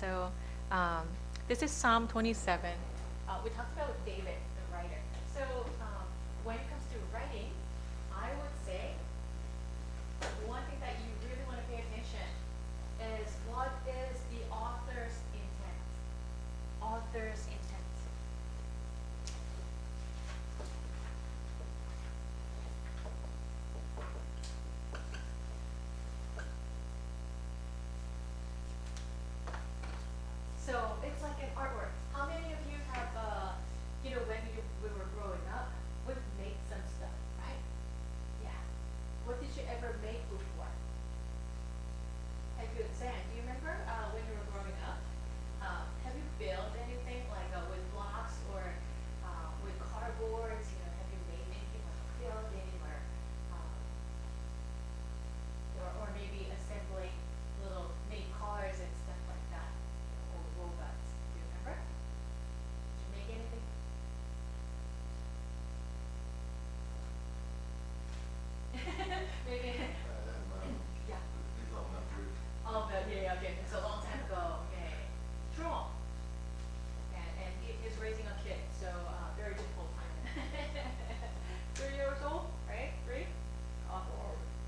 So this is Psalm 27. We talked about David, the writer. So when it comes to writing, I would say one thing that you really want to pay attention is what is the author's intent. Author's intent. So it's like an artwork. How many of you have, when we were growing up, we've made some stuff, right? Yeah. What did you ever make before? Have you, Zan, do you remember when you were growing up? Have you built anything like with blocks or with cardboards? Have you made anything like a building or maybe assembling little mini cars and stuff like that? Or robots. Do you remember? Did you make anything? Maybe. Yeah. Oh, but yeah, okay. It's a long time ago. Okay. True. And he is raising a kid, so very difficult time. 3 years old, right? 3? Or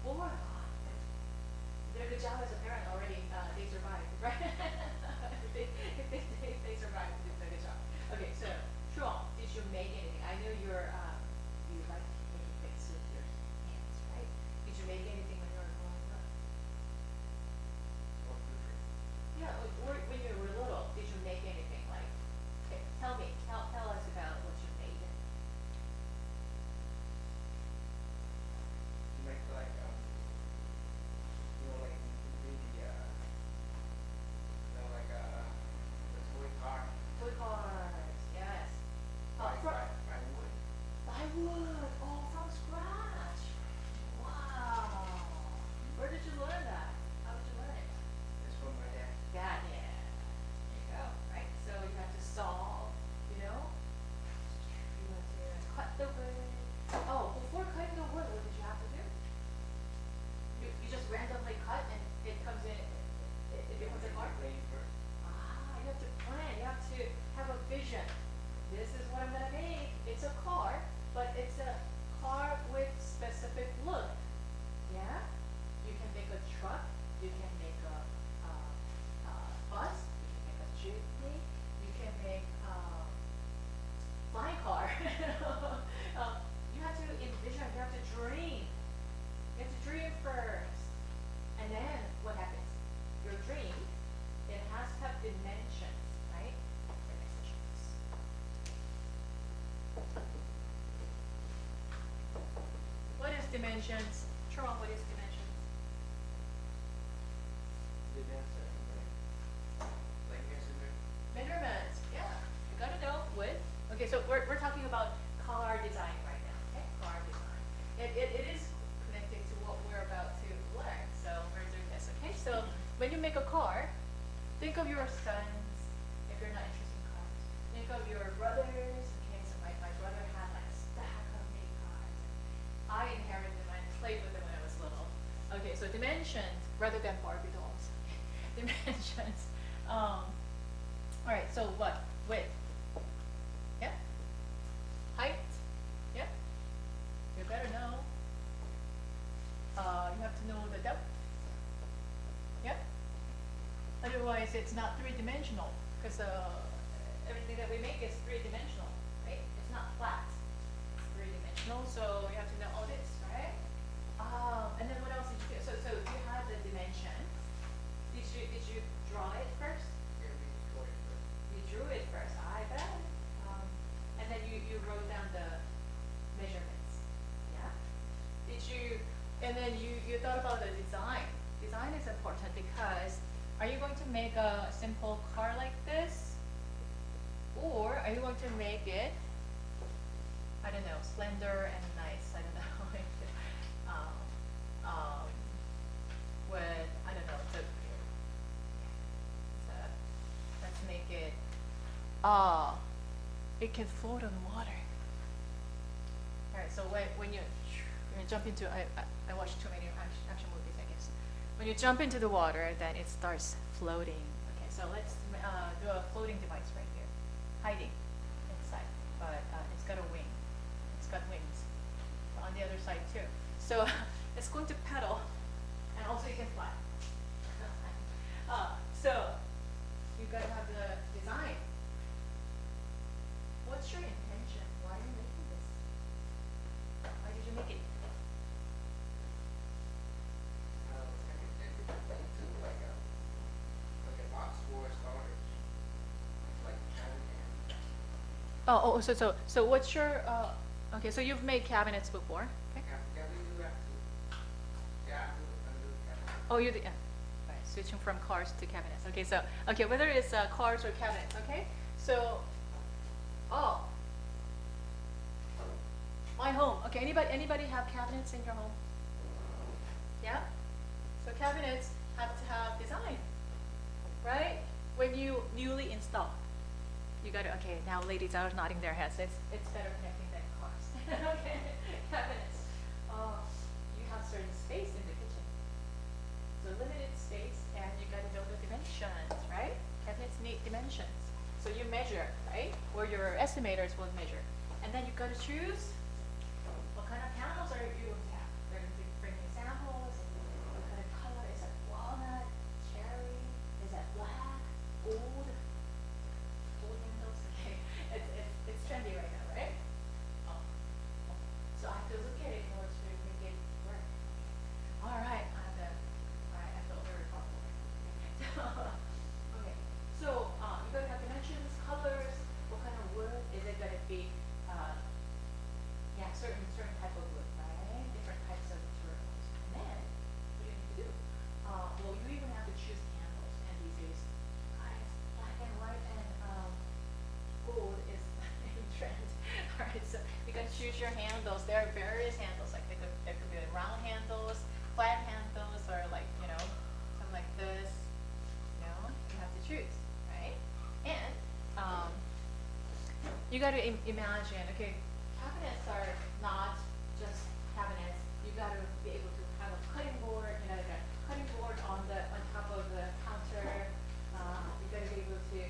4. Did a good job as a parent already. They survived, right? if they survived, they did a good job. Okay, so True. Did you make anything? I know you like making things with your hands, right? Did you make anything when you were growing up? Yeah, or when you were little, did you make anything like? Okay, tell us about what you made. Make like like really like a toy car Toy cars, yes. by wood. By wood, oh, from scratch. Wow. Where did you learn that? How did you learn it? It's from my dad. That, yeah. There you go, right? So you have to saw, you have to cut the wood. Oh, before cutting the wood, what did you have to do? You just randomly cut and it comes in, it becomes a car? Playing first. You have to plan, you have to have a vision. This is what I'm gonna make. It's a car, but it's a car with specific look. Yeah? You can make a truck, you can make a bus, you can make a jeepney, you can make a flying car. You have to envision, you have to dream. You have to dream first. And then what happens? Your dream, it has to have dimensions, right? Dimensions. What is dimensions? Sharon, what is dimensions? The dancer like measurement. Measurements, yeah. You gotta know wood. Okay, so we're talking about car design right now, okay? Car design. It is connected to what we're about to learn, so we're doing this, okay? So when you make a car, think of your sons, if you're not interested in cars. Think of your brothers, okay? So my brother had like a stack of mini cars. I inherited them, I played with them when I was little. Okay, so dimensions, rather than Barbie dolls. Dimensions. All right, so what? Width. Yeah? Height. Yeah? You better know. You have to know the depth. Yeah? Otherwise, it's not three-dimensional, because everything that we make is three-dimensional, right? It's not flat. It's three-dimensional, so you have to know all this, right? And then what else did you do? So you had the dimensions. Did you draw it first? Yeah, we draw it first. You drew it first, I bet. And then you wrote down the measurements. Yeah? And then you thought about the design. Design is important because are you going to make a simple car like this? Or are you going to make it, I don't know, slender and nice, I don't know. With, I don't know, let's make it, it can float on water. All right, so when you jump into, I watched too many action movies, I guess. When you jump into the water, then it starts floating. Okay, So let's do a floating device right here, hiding inside, but it's got a wing. It's got wings on the other side too. So it's going to pedal, and also you can fly. So you gotta have the design. What's your intention? Why are you making this? Why did you make it? Like a box for storage, like cabinet. So what's your okay? So you've made cabinets before, okay? Yeah, we do have to. Yeah, I do cabinet. Oh, you did. Yeah. All right, switching from cars to cabinets. Okay, so okay, whether it's cars or cabinets, okay? So, oh, my home. Okay, anybody have cabinets in your home? Yeah. So cabinets have to have design, right? When you newly install, you gotta. Okay, now ladies are nodding their heads. It's better connecting than cars. Okay, cabinets. You have certain space in the kitchen. So limited space, and you gotta know the dimensions, right? Cabinets need dimensions. So you measure, right? Or your estimators will measure. And then you gotta choose what kind of panels are you going to have. They're going to bring you samples. What kind of color? Is it walnut, cherry? Is it black, gold? Gold handles? Okay. It's trendy right now, right? Oh. So I have to look at it in order to make it work. All right, I feel very comfortable. Okay, so you gotta have dimensions, colors, what kind of wood is it gonna be? Yeah, certain type of wood, right? Different types of materials. And then what do you need to do? Well, you even have to choose candles, and these days, guys, black and white and gold is in trend. All right, so you gotta choose your handles. There are various handles, like there could be round handles, flat handles, or like, something like this. You have to choose, right? And you gotta imagine, okay, cabinets are not just cabinets. You gotta be able to have a cutting board, like a cutting board on top of the counter. You gotta be able to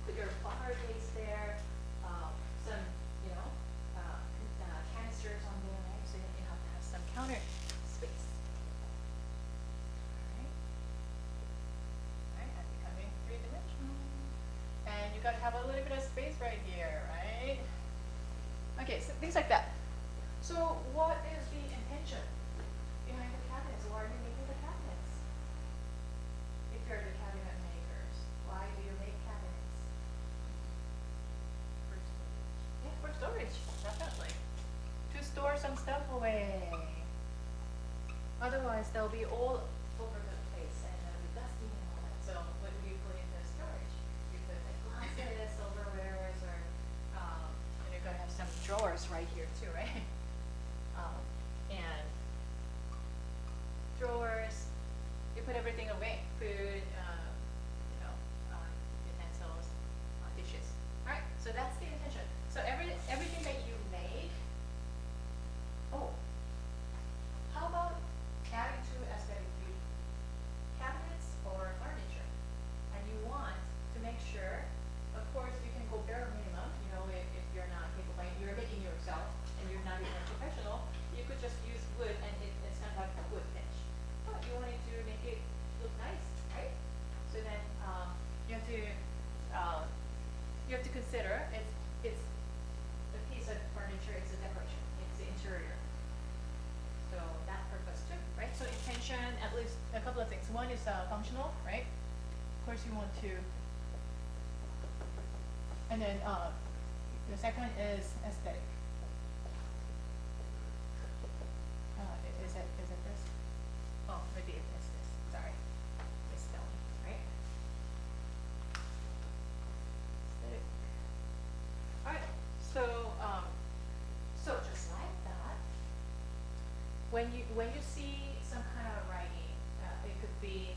put your flower vase there, some, canisters on there, right? So you have to have some counter space. Alright, that's becoming three-dimensional. And you gotta have a little bit of space right here, right? Okay, so things like that. So what is the intention behind the cabinets? Why are you making the cabinets? If you're the cabinet makers, why do you make cabinets? For storage. Yeah, for storage, definitely. To store some stuff away. Otherwise, they'll be all over the place and they'll be dusty and all that. So what do you put into storage? You put like glasses, silverwares, or and you're gonna have some drawers right here too, right? And drawers, you put everything away, food, utensils, dishes. All right, so that's the intention. So everything that you make. Oh, how about adding to aesthetic beauty? Cabinets or furniture, and you want to make sure, of course, you can go bare minimum. If you're not capable, you're making yourself, and you're not even a professional, you could just use wood, and it's gonna have a wood finish. But you wanted to make it look nice, right? So then you have to consider it's a piece of furniture. It's a decoration. It's the interior. So that purpose too, right? So intention, at least a couple of things. One is functional, right? Of course you want to, and then the second is aesthetic. Is it this? Oh, maybe it is this. Sorry, misspelling, right? Aesthetic. All right. So just like that, when you see some kind of writing, it could be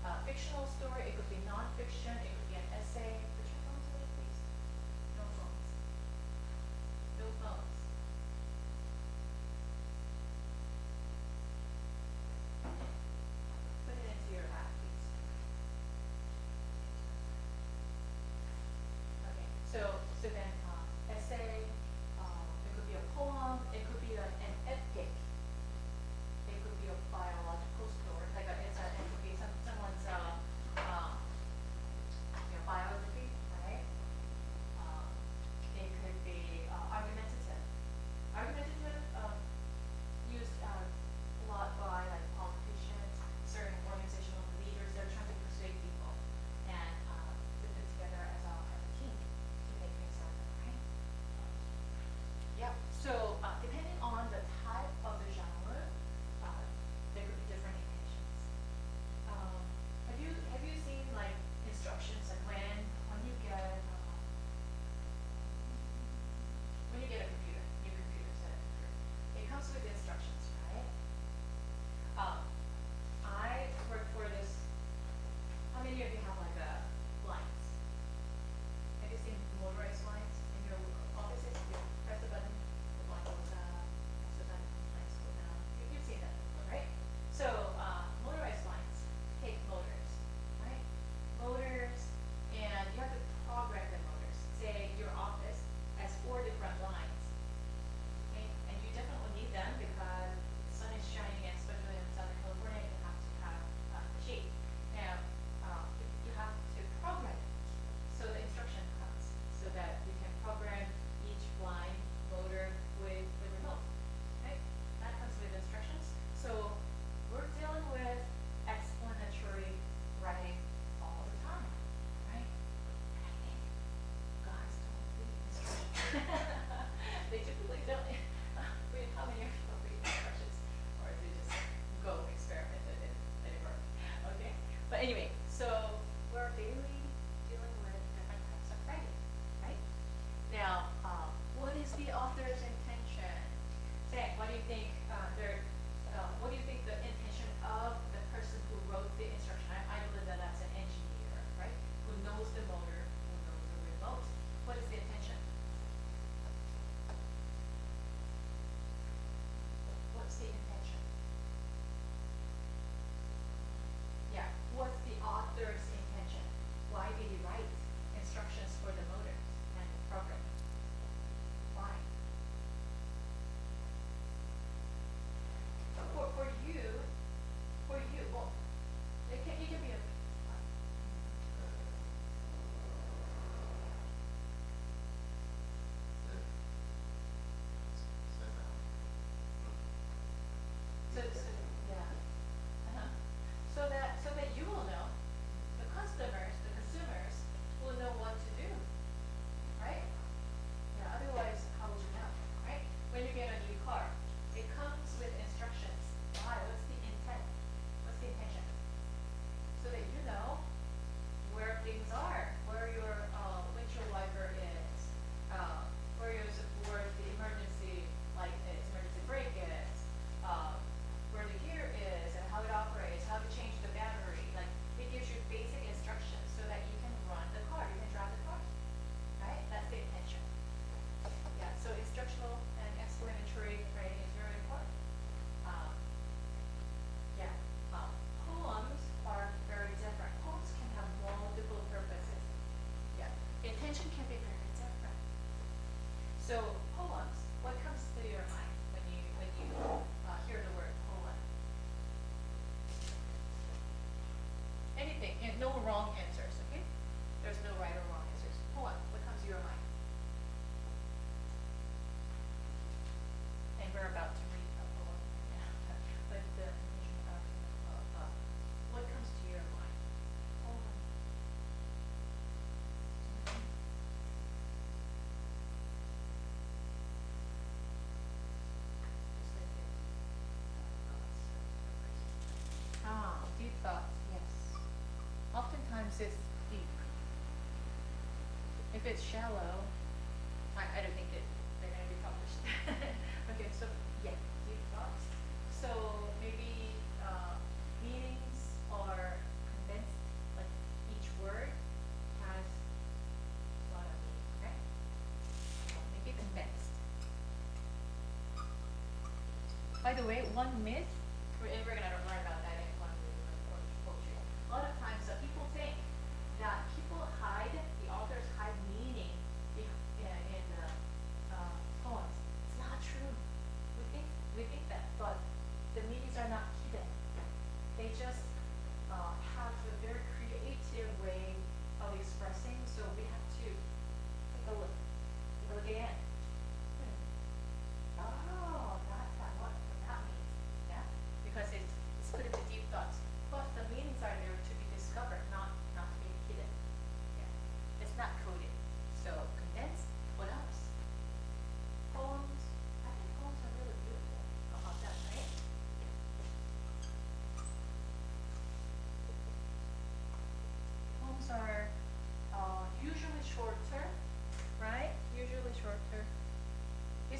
a fictional story, it could be non-fiction, it could be an essay. Put your phones away, please. No phones. No phones. Put it into your lap, please. poem, it could be an epic. It could be a biological story, like it could be someone's biography, right? Um, it could be argumentative. Argumentative used a lot by like politicians, certain organizational leaders that are trying to persuade people and put them together as a team to make things happen, right? Yep. So depending on the type of the genre, there could be different intentions. Have you seen like instructions like when you get a computer, new computer set, it comes with instructions, right? I work for this. How many of you have like a blinds? Have you seen motorized blinds in your offices? You press the button, the blind goes up, press the button, the blinds go down. You've seen that before, right? So motorized blinds take motors, right? Motors, and you have to program the motors. Say your office has 4 different lines, okay? And you definitely need them because the sun is shining, and especially in Southern California, you have to have the shade. Now, you have to program it. So the instruction comes so that you can program each blind motor with the remote. Okay? That comes with instructions. So we're dealing with explanatory writing all the time, right? And I think guys don't read instructions. They typically don't read. How many of you don't read instructions? Or they just go experiment it anywhere. Okay? But anyway, so we're daily dealing with different types of writing, right? Now, what is the author's intention? Zach, what do you think? What do you think the intention of the person who wrote the instruction? I believe that that's an engineer, right? Who knows the motor, who knows the remote. What is the intention? What's the intention? Yeah, what's the author's intention? Why did he write instructions for the motors and the program? Why? For you, well, it can be a. So yeah. Uh-huh. So that you will know, the customers, the consumers will know what to do, right? Yeah, otherwise, how would you know, right? When you get a new car, it comes with instructions. Why? What's the intent? What's the intention? So that you know where things are, where your windshield wiper is, where the emergency, like its emergency brake is, where the gear is, and how it operates, how to change the battery. Like it gives you basic instructions so that you can run the car, you can drive the car, right? That's the intention. Yeah. So instructional and explanatory writing is very important. Yeah. Poems are very different. Poems can have multiple purposes. Yeah. Intention can be very different. So poems, what comes to your mind when you hear the word poem? Anything, and no wrong answers, okay? There's no right or wrong answers. Poem, what comes to your mind? And we're about to read a poem. But what comes to your mind? Poem. Deep thoughts, yes. Oftentimes it's deep. If it's shallow, I don't think they're going to be published. Okay, so yeah, deep thoughts. So maybe meanings are condensed, like each word has a lot of meaning, okay? Make it condensed. By the way, one myth, and we're going to learn about that in one poetry. A lot of times people think that the authors hide meaning in the poems. It's not true.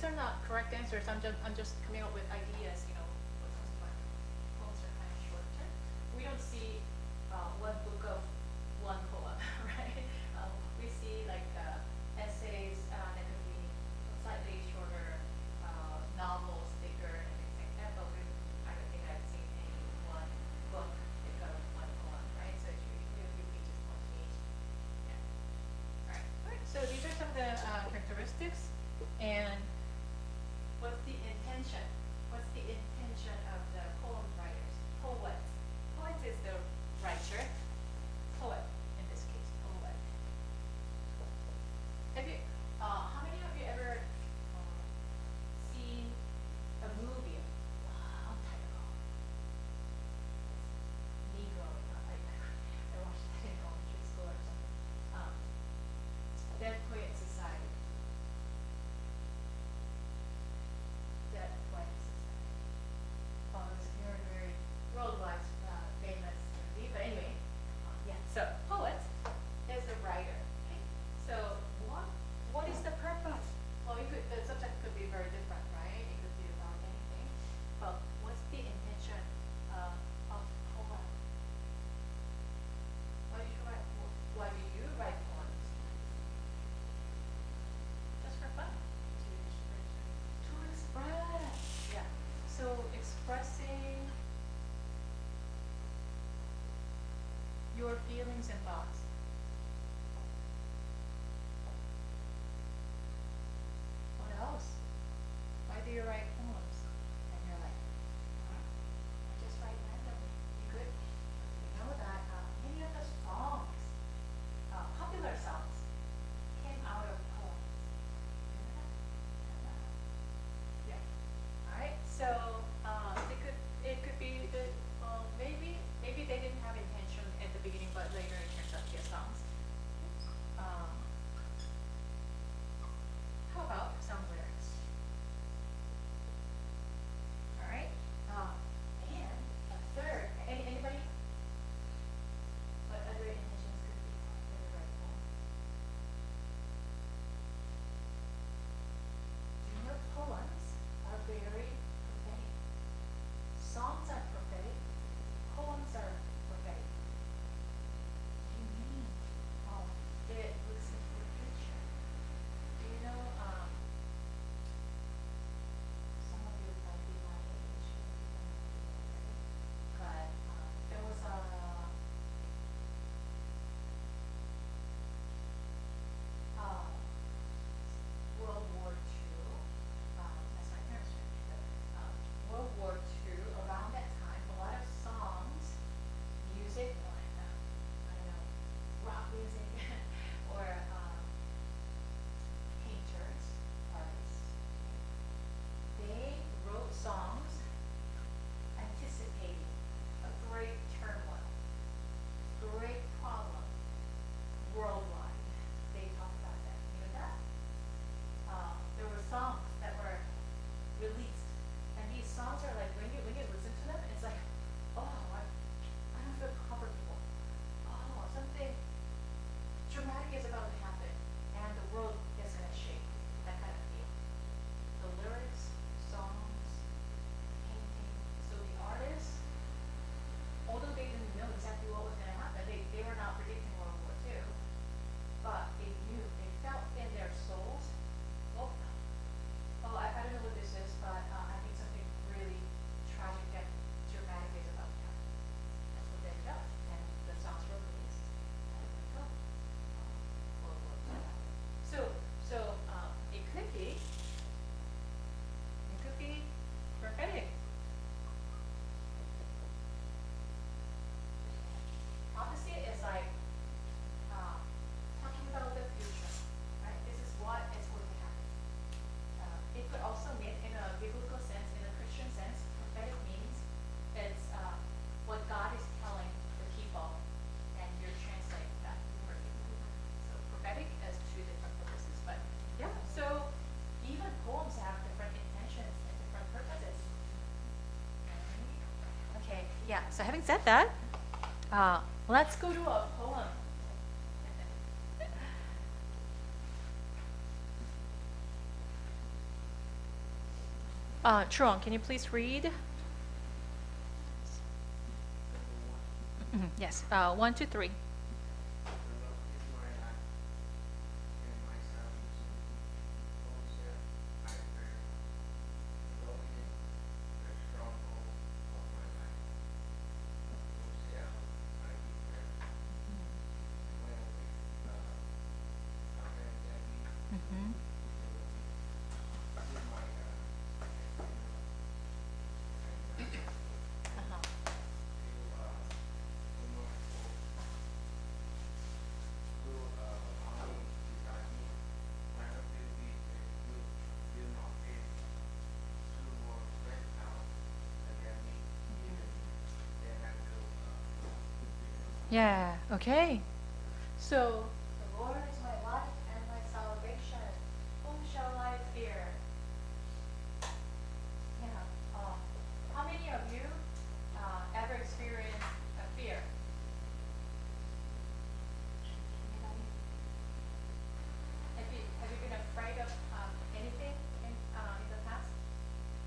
are not correct answers. I'm just coming up with ideas. You know, what comes to mind. Poems are kind of short term. We don't see one book of one poem, right? We see like essays that could be slightly shorter, novels, thicker, and things like that. But I don't think I've seen any one book that got one poem, right? So it's usually a few pages, one page. Yeah. All right. So these are some of the characteristics, and what's the intention? What's the intention of the poem writers? Poet. Poet is the writer. Poet in this case. Poet. Have you? How many of you ever seen a movie a long time ago? Me growing up, I watched that in elementary school or something. Dead Poet Society. Dead Poet Society. It was a very, very worldwide famous movie. But anyway, yeah. So poet is a writer. Okay. So what is the purpose? Well, the subject could be very different, right? It could be about anything. But what's the intention of poem? Why do you write poems? Why do you write poems? Just for fun. To express. Yeah. So expressing your feelings and thoughts. What else? Why do you write poems? And you're like, huh? I just write randomly. You could, you know that many of the songs, popular songs, came out of poems. You know that? Yeah. All right. So it could be that maybe they didn't have intention at the beginning, but later it turns out to be songs. How about some lyrics? All right. And a third. Anybody? What other intentions could be in the right poem? Do you know poems are very prophetic? Songs are prophetic. Poems are prophetic. What do you mean? Oh, it looks into the future. Do you know, some of you might be my age, but there was a World War II, as my parents mentioned, World War II, around that time, a lot of songs, music, like, I don't know, rock music, or painters, artists, they wrote songs anticipating a great turmoil, great problem worldwide. They talk about that. You know that? There were songs that were released, and these songs are like when you listen to them, it's like, oh, I don't feel comfortable. Oh, something dramatic is about to happen, and the world is gonna shake. That kind of feel. The lyrics, songs, painting. So the artists, although they didn't know exactly what was gonna happen, they were not predicting World War II, but they knew, they felt in their souls, I don't know what this is, but I think something really tragic and dramatic is about to happen. That's what they felt, and the songs were released. And there we go. World War II happened. So it could be prophetic. Prophecy is like talking about the future, right? This is what is going to happen. It could also mean, in a biblical sense, in a Christian sense, prophetic means it's what God is telling the people, and you're translating that word. So prophetic has two different purposes, but yeah. So even poems have different intentions and different purposes. Okay. Yeah. So having said that, let's go to a poem. Truong, can you please read? Yes, 1, 2, 3. Mm-hmm. Uh-huh. Yeah, okay. So, the Lord is my life and my salvation. Whom shall I fear? Yeah. How many of you ever experienced a fear? Anybody? Have you been afraid of anything in the past?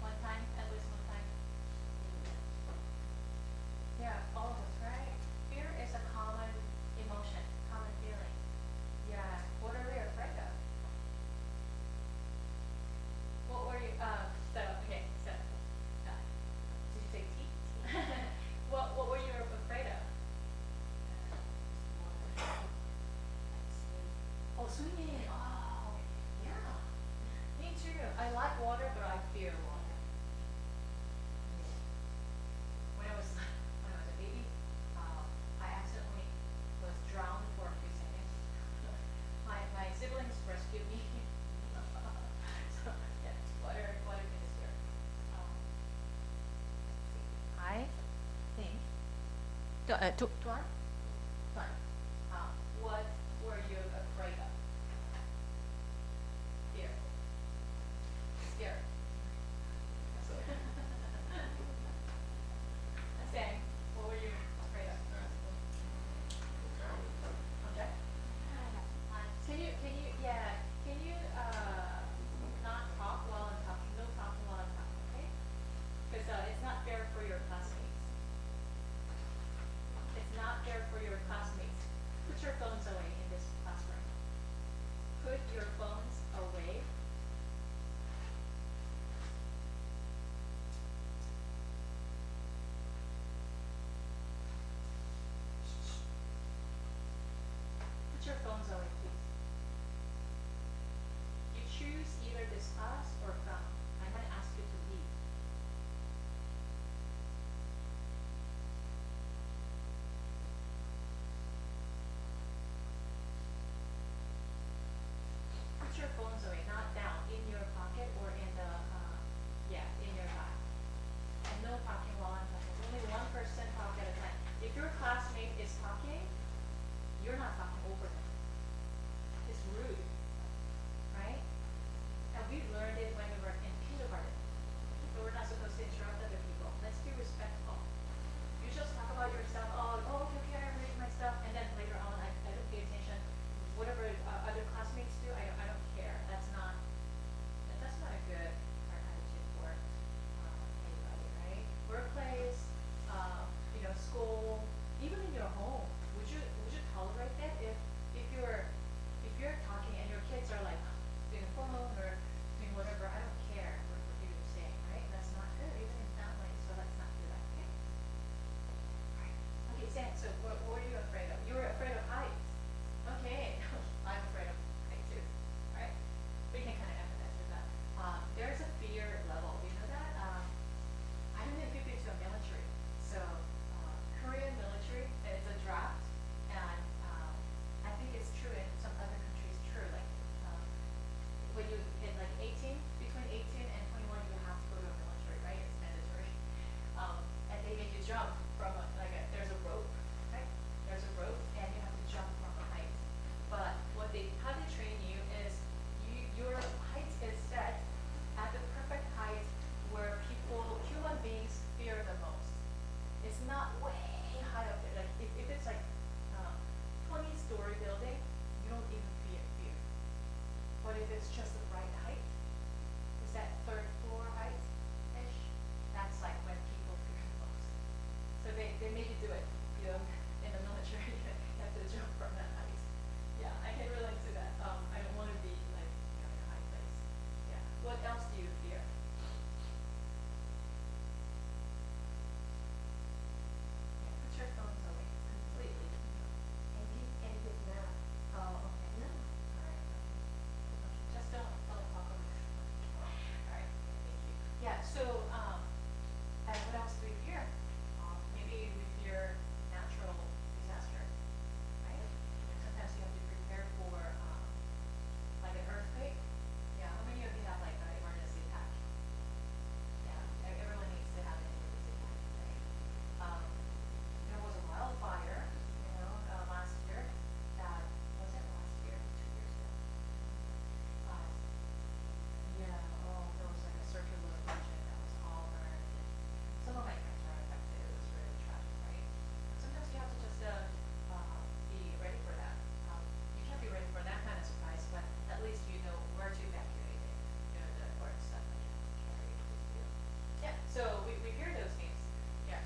One time, at least one time? Yeah, all of us, right? Fear is a common emotion, common feeling. Yeah. What are we afraid of? What were you, okay, did you say tea? What were you afraid of? Oh, swimming. Oh, yeah. Me too. I like water, but I fear water. When I was a baby, I accidentally was drowned for a few seconds. My siblings rescued me. So yeah, water can scare. I think. Tuan? Tuan, what were you afraid of? Fear. Scared. Sam, what were you afraid of? Okay. Can you not talk while I'm talking? No talking while I'm talking, okay? Because it's not fair for your classmates. It's not fair for your classmates. Put your phones away in this classroom. Put your phones away. Put your phones away, please. You choose either this class or from. I might ask you to leave. Put your phones away, not down, in your pocket or in the, in your bag. And no talking while I'm talking. Only one person talk at a time. If your classmate is talking, you're not talking over them. It's rude, right? And we learned it when we were in kindergarten. So we're not supposed to interrupt other people. Let's be respectful. You just talk about yourself. Okay, I read my stuff, and then later on, I don't pay attention. Whatever other classmates do, I don't care. That's not a good attitude for anybody, right? Workplace, school, even in your home. Would you tolerate that if you're talking and your kids are like doing a phone or doing whatever? I don't care what you're saying, right? That's not good, even in family. So let's not do that, okay? Right. Okay, Sam. So what are you afraid of? You were afraid of heights. Okay, I'm afraid of heights too. Right? We can kind of empathize with that. There's a fear level. You know that? I don't know if you've been to a military. So Korean military, it's a draft, and I think it's true in some other countries too. Like when you hit like 18, between 18 and 21, you have to go to a military, right? It's mandatory. And they make you jump from there's a rope, right? There's a rope, and you have to jump from a height. But how they train you is your height is set at the perfect height where human beings fear the most. It's not way high up there. Like if it's like 20-story building, you don't even fear. But if it's just the right height, is that third floor height? looks like when people fear him most. So they make you do it, in the military, you have to jump from that height. Yeah, I can relate to that. I don't want to be like, in a high place. Yeah. What else do you fear? Yeah, put your phones away completely. And Vietnam. Oh, okay. No. All right. Okay. Just don't talk over there. All right. Thank you. Yeah. So, and what else do we fear? Maybe we fear natural disaster, right? And sometimes you have to prepare for like an earthquake. Yeah. How many of you have like an emergency pack? Yeah. Everyone needs to have an emergency pack, right? There was a wildfire, last year. That was it last year, 2 years ago. Yeah. Oh, there was like a circular region that was all burned. And some of my friends were affected. It was really tragic, right? Sometimes you have to just be ready for that. You can't be ready for that kind of surprise, but at least you know where to evacuate it. The important stuff that you have to carry with you. Yeah. So we hear those things. Yeah.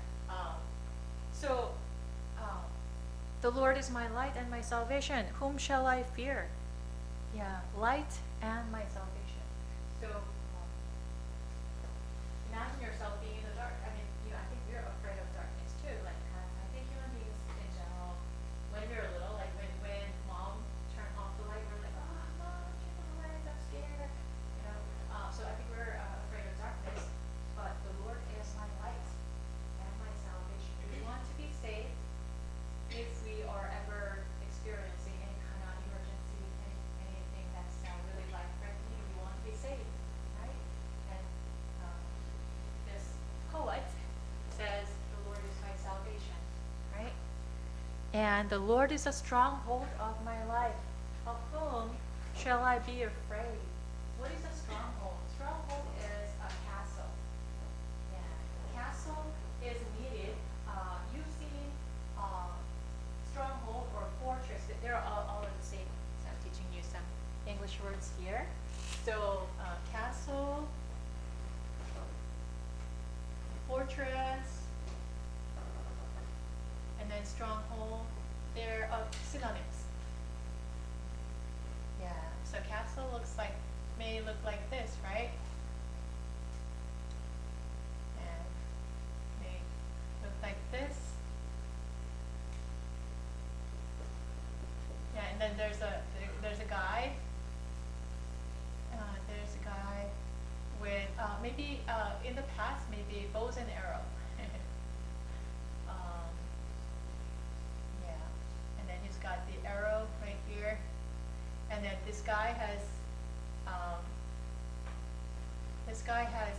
The Lord is my light and my salvation. Whom shall I fear? Yeah, light and my salvation. So imagine yourself being in the dark. I mean, I think we're afraid of darkness too. Like, I think human beings in general, when we're little, like when mom turned off the light, we're like, oh, mom, turn on the light, I'm scared. So I think we're afraid of darkness. But the Lord is my light and my salvation. We want to be saved if we are ever experiencing any kind of emergency, anything that's really life-threatening. We want to be saved, right? And this poet says, the Lord is my salvation, right? And the Lord is a stronghold of my life. Of whom shall I be afraid? What is a stronghold? Stronghold is a castle. Yeah. Castle is needed. You've seen stronghold or fortress. They're all the same. So I'm teaching you some English words here. So castle, fortress, and then stronghold. They're synonyms. Yeah. So castle may look like this, right? And may look like this. Yeah, and then there's a guy. There's a guy with maybe in the past maybe bows and arrow. Yeah, and then he's got the arrow right here, and then this guy has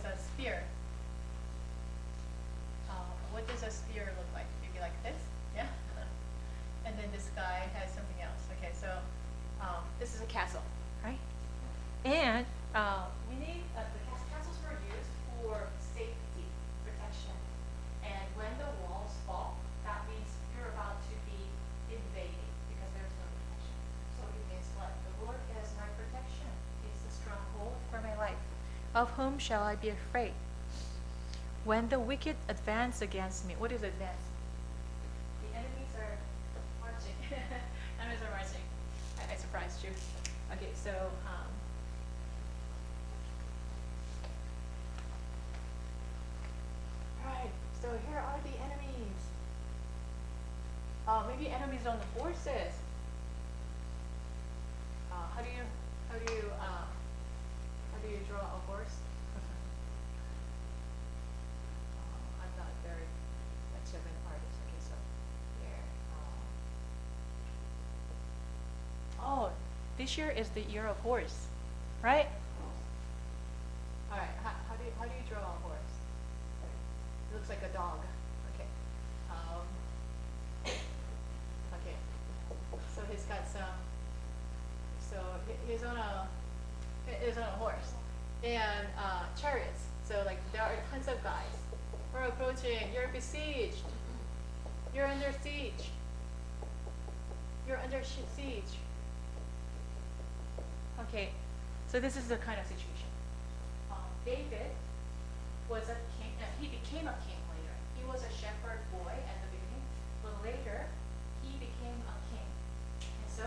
a spear. What does a spear look like? Maybe like this, yeah. And then this guy has something else. Okay, so this is a castle, right? And we need castles were used for safety, protection, and when the walls fall, that means you're about to be invaded because there's no protection. So it means what? The Lord is my protection. He's the stronghold for my life. Of whom shall I be afraid? When the wicked advance against me. What is advance? The enemies are marching. Enemies are marching. I surprised you. Okay, so right. So here are the enemies. Maybe enemies on the horses. How do you draw a horse? I'm not very much of an artist. Okay, so here. Oh, this year is the year of horse, right? All right. How do you draw a horse? It looks like a dog. Okay. Okay. So he's got some. So he's on a horse, and chariots. So like there are tons of guys. We're approaching. You're besieged. You're under siege. You're under siege. Okay, so this is the kind of situation. David was a king. he became a king later. He was a shepherd boy at the beginning, but later he became a king. And so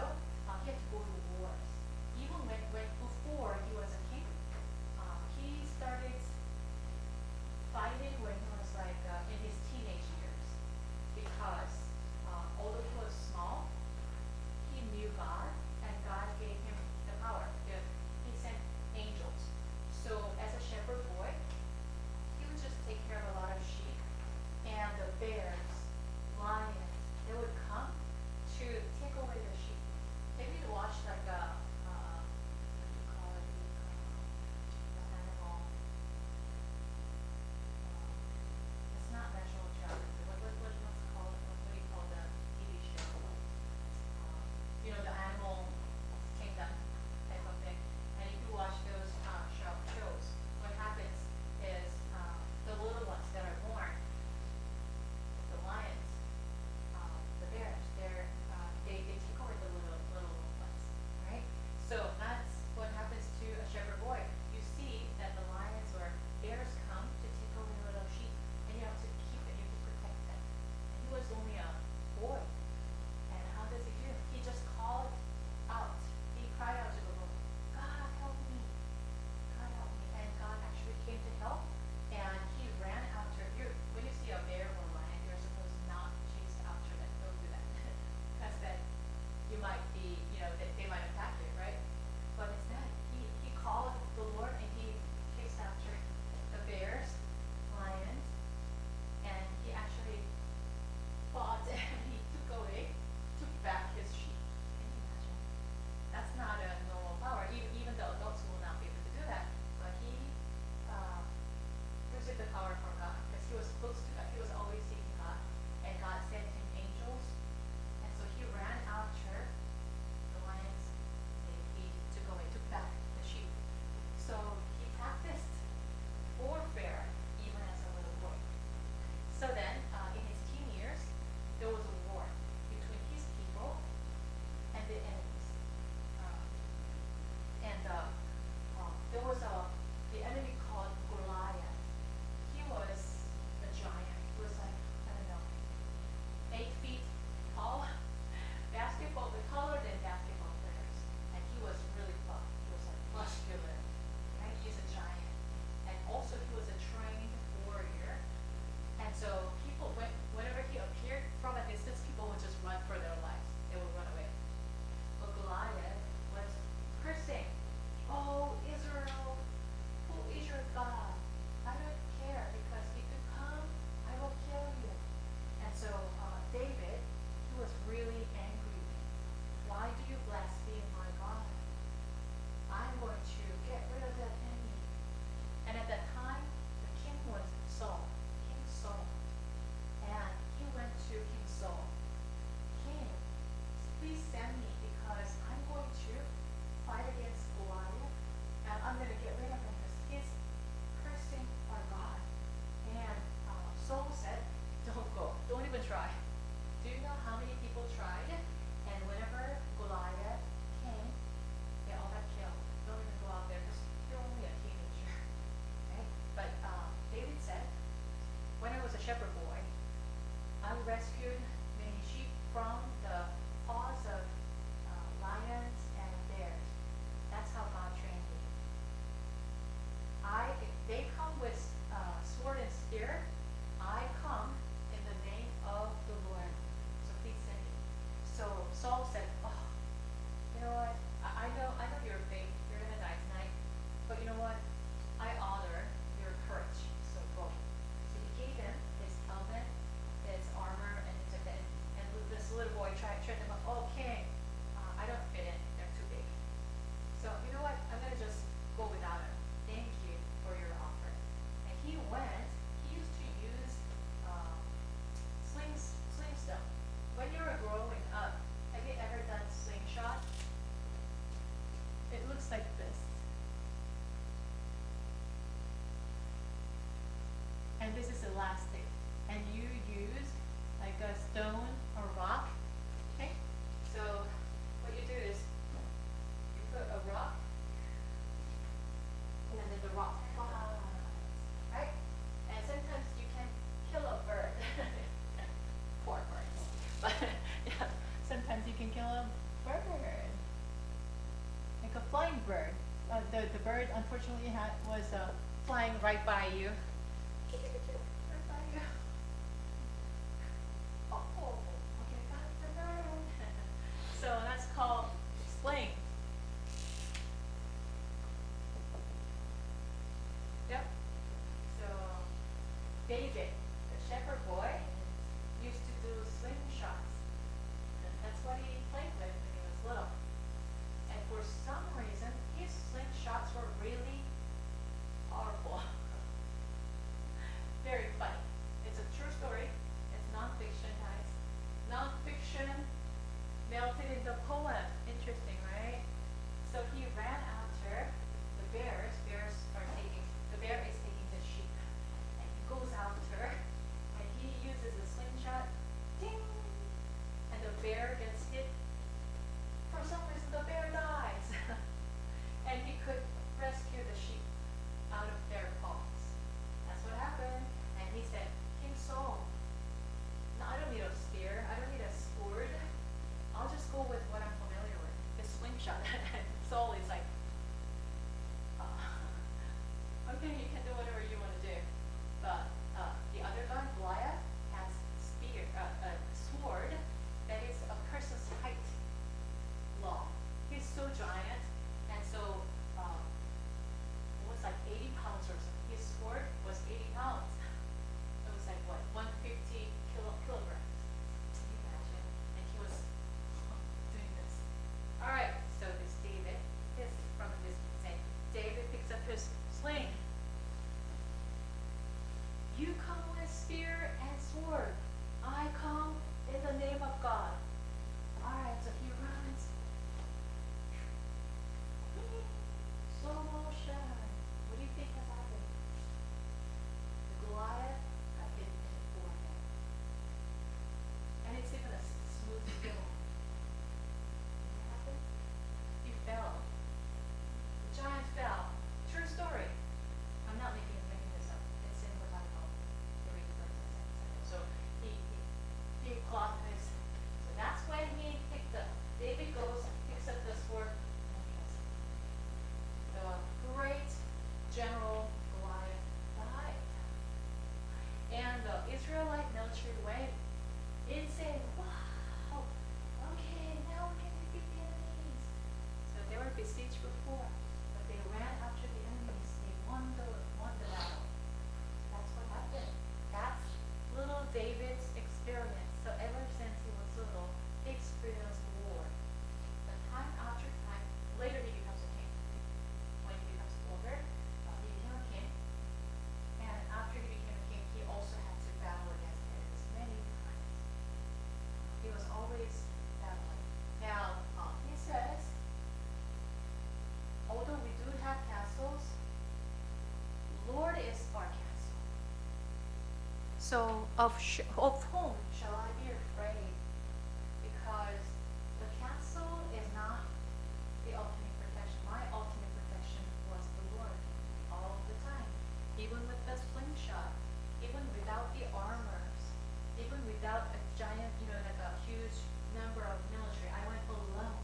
he had to go to wars. Even when before he was a king, he started fighting when he was like in his teenage years, because although he was small, he knew God, and God gave him the power. He sent angels. So as a shepherd boy, he would just take care of a lot of sheep, and the bears, lions, they would come to take away the sheep. Maybe you watch like a what do you call it, the animal. It's not National Geographic. What's called? What do you call the TV show? The Animal Kingdom type of thing. And if you watch those shows, what happens is the little ones that are born, the lions, the bears, they take over the little ones, right? So that's what happens to a shepherd boy. You see that the lions or bears come to take over the little sheep, and you have to keep them, you have to protect them. And he was only a boy. And how does he do? He just called out. He cried out to the Lord, God, help me. God, help me. And God actually came to help. And he ran after you. When you see a bear or lion, you're supposed not to chase after them. Don't do that. Because then you might be, they might attack you, right? But instead, he called the Lord, and he chased after the bears, lions, and he actually fought, and he took back his sheep. Can you imagine? That's not a normal power. Even the adults will not be able to do that. But he received the power from God, because he was close to God. He was always seeking God, and God sent him angels. And so he ran after the lions. He took back the sheep. So he practiced warfare even as a little boy. So then, in his teen years, there was a war between his people and the enemies. There was the enemy called Goliath. He was a giant. He was like, I don't know, 8 feet tall, taller than basketball players. And he was really buff. He was like muscular. Right? He's a giant. And also he was a trained warrior. And so people, whenever he appeared from a distance, people would just run for their lives. They would run away. But Goliath was cursing, "Oh, Israel, who is your God? I don't care, because if you come, I will kill you." And so David, he was really angry. "Why do you blaspheme my God? I'm going to get rid of that enemy." And at that time, the king was King Saul. And he went to King Saul. "King, please send me, because I'm going to fight against Goliath, and I'm going to get rid of him, because he's cursing our God." And Saul said, "Don't go. Don't even try." Do you know how many people tried? And whenever Goliath came, they all got killed. Don't even go out there, because you're only a teenager. Okay? But David said, "When I was a shepherd boy, I rescued many sheep from the paws of lions and bears. That's how God trained me. If they come with sword and spear, I come in the name of the Lord. So please send me." So Saul said, "Oh, you know what? I know you're big. You're gonna die tonight. But you know what? I honor your courage. So go." So he gave him his helmet, his armor, and he took it. And this little boy tried them up. "Oh, king, I don't fit in. They're too big. So you know what? I'm gonna just go without him. Thank you for your offer." And he went. He used to use slingstone. When you were growing up, have you ever done slingshot? It looks like this. And this is elastic. And you use like a stone or rock. Okay? So what you do is you put a rock, and then the rock falls, right? And sometimes right by you. Right by you. Oh, okay, got it. So that's called sling. Yep. So David, the shepherd boy, used to do slingshots. And that's what he played with when he was little. And for some reason, his slingshots were really powerful. Very funny. It's a true story. It's nonfiction, guys. Nonfiction melted into poem. Interesting, right? So he ran after the bears. The bear is taking the sheep. And he goes after, and he uses a slingshot. Ding! And the bear gets hit. For some reason, the bear dies. And he could rescue the sheep out of their paws. That's what happened. And he said, King Saul, no, I don't need a spear. I don't need a sword. I'll just go with what I'm familiar with, the slingshot. And Saul is like, okay, you can do whatever you want to do. But the other guy, Goliath, has a sword that is a person's height long. He's so giant, and so it was like 80 pounds or something. His sword was 80 pounds. It was like what, 150 kilograms. Can you imagine? And he was doing this. All right, so this David, this from this saying, David picks up his sling. You come with spear and sword. I come in the name of God. All right, so he runs. Slow motion. What do you think has happened? The Goliath got hit in the forehead. And it's even a smooth film. What happened? He fell. The giant fell. True story. I'm not making this up. It's in the Bible. The reference I sent. So he clocked this. So that's when he picked up. David goes and picks up the sword and kills him. The great general Goliath died. And the Israelite military went insane. Wow, okay, now we can defeat the enemies. So they were besieged before, but they ran after the enemies. They won the battle. That's what happened. That's little David's experience. So ever since he was little, he experienced war. But time after time, later he becomes a king. When he becomes older, he became a king. And after he became a king, he also had to battle against enemies many times. He was always battling. Now, he says, although we do have castles, Lord is our castle. So of whom shall I be afraid? Because the castle is not the ultimate protection. My ultimate protection was the Lord all the time. Even with the slingshot, even without the armors, even without a giant, like a huge number of military, I went alone.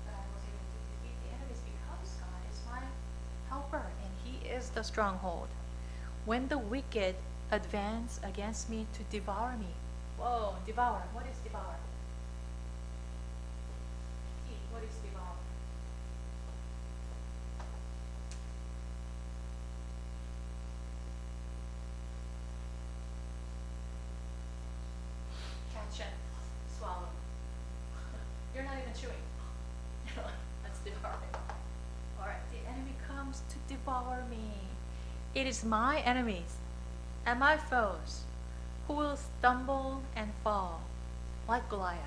But I was able to defeat the enemies because God is my helper and He is the stronghold. When the wicked advance against me to devour me. Whoa, devour. What is devour? Eat. What is devour? Catch and swallow. You're not even chewing. That's devouring. All right, the enemy comes to devour me. It is my enemies and my foes who will stumble and fall like Goliath.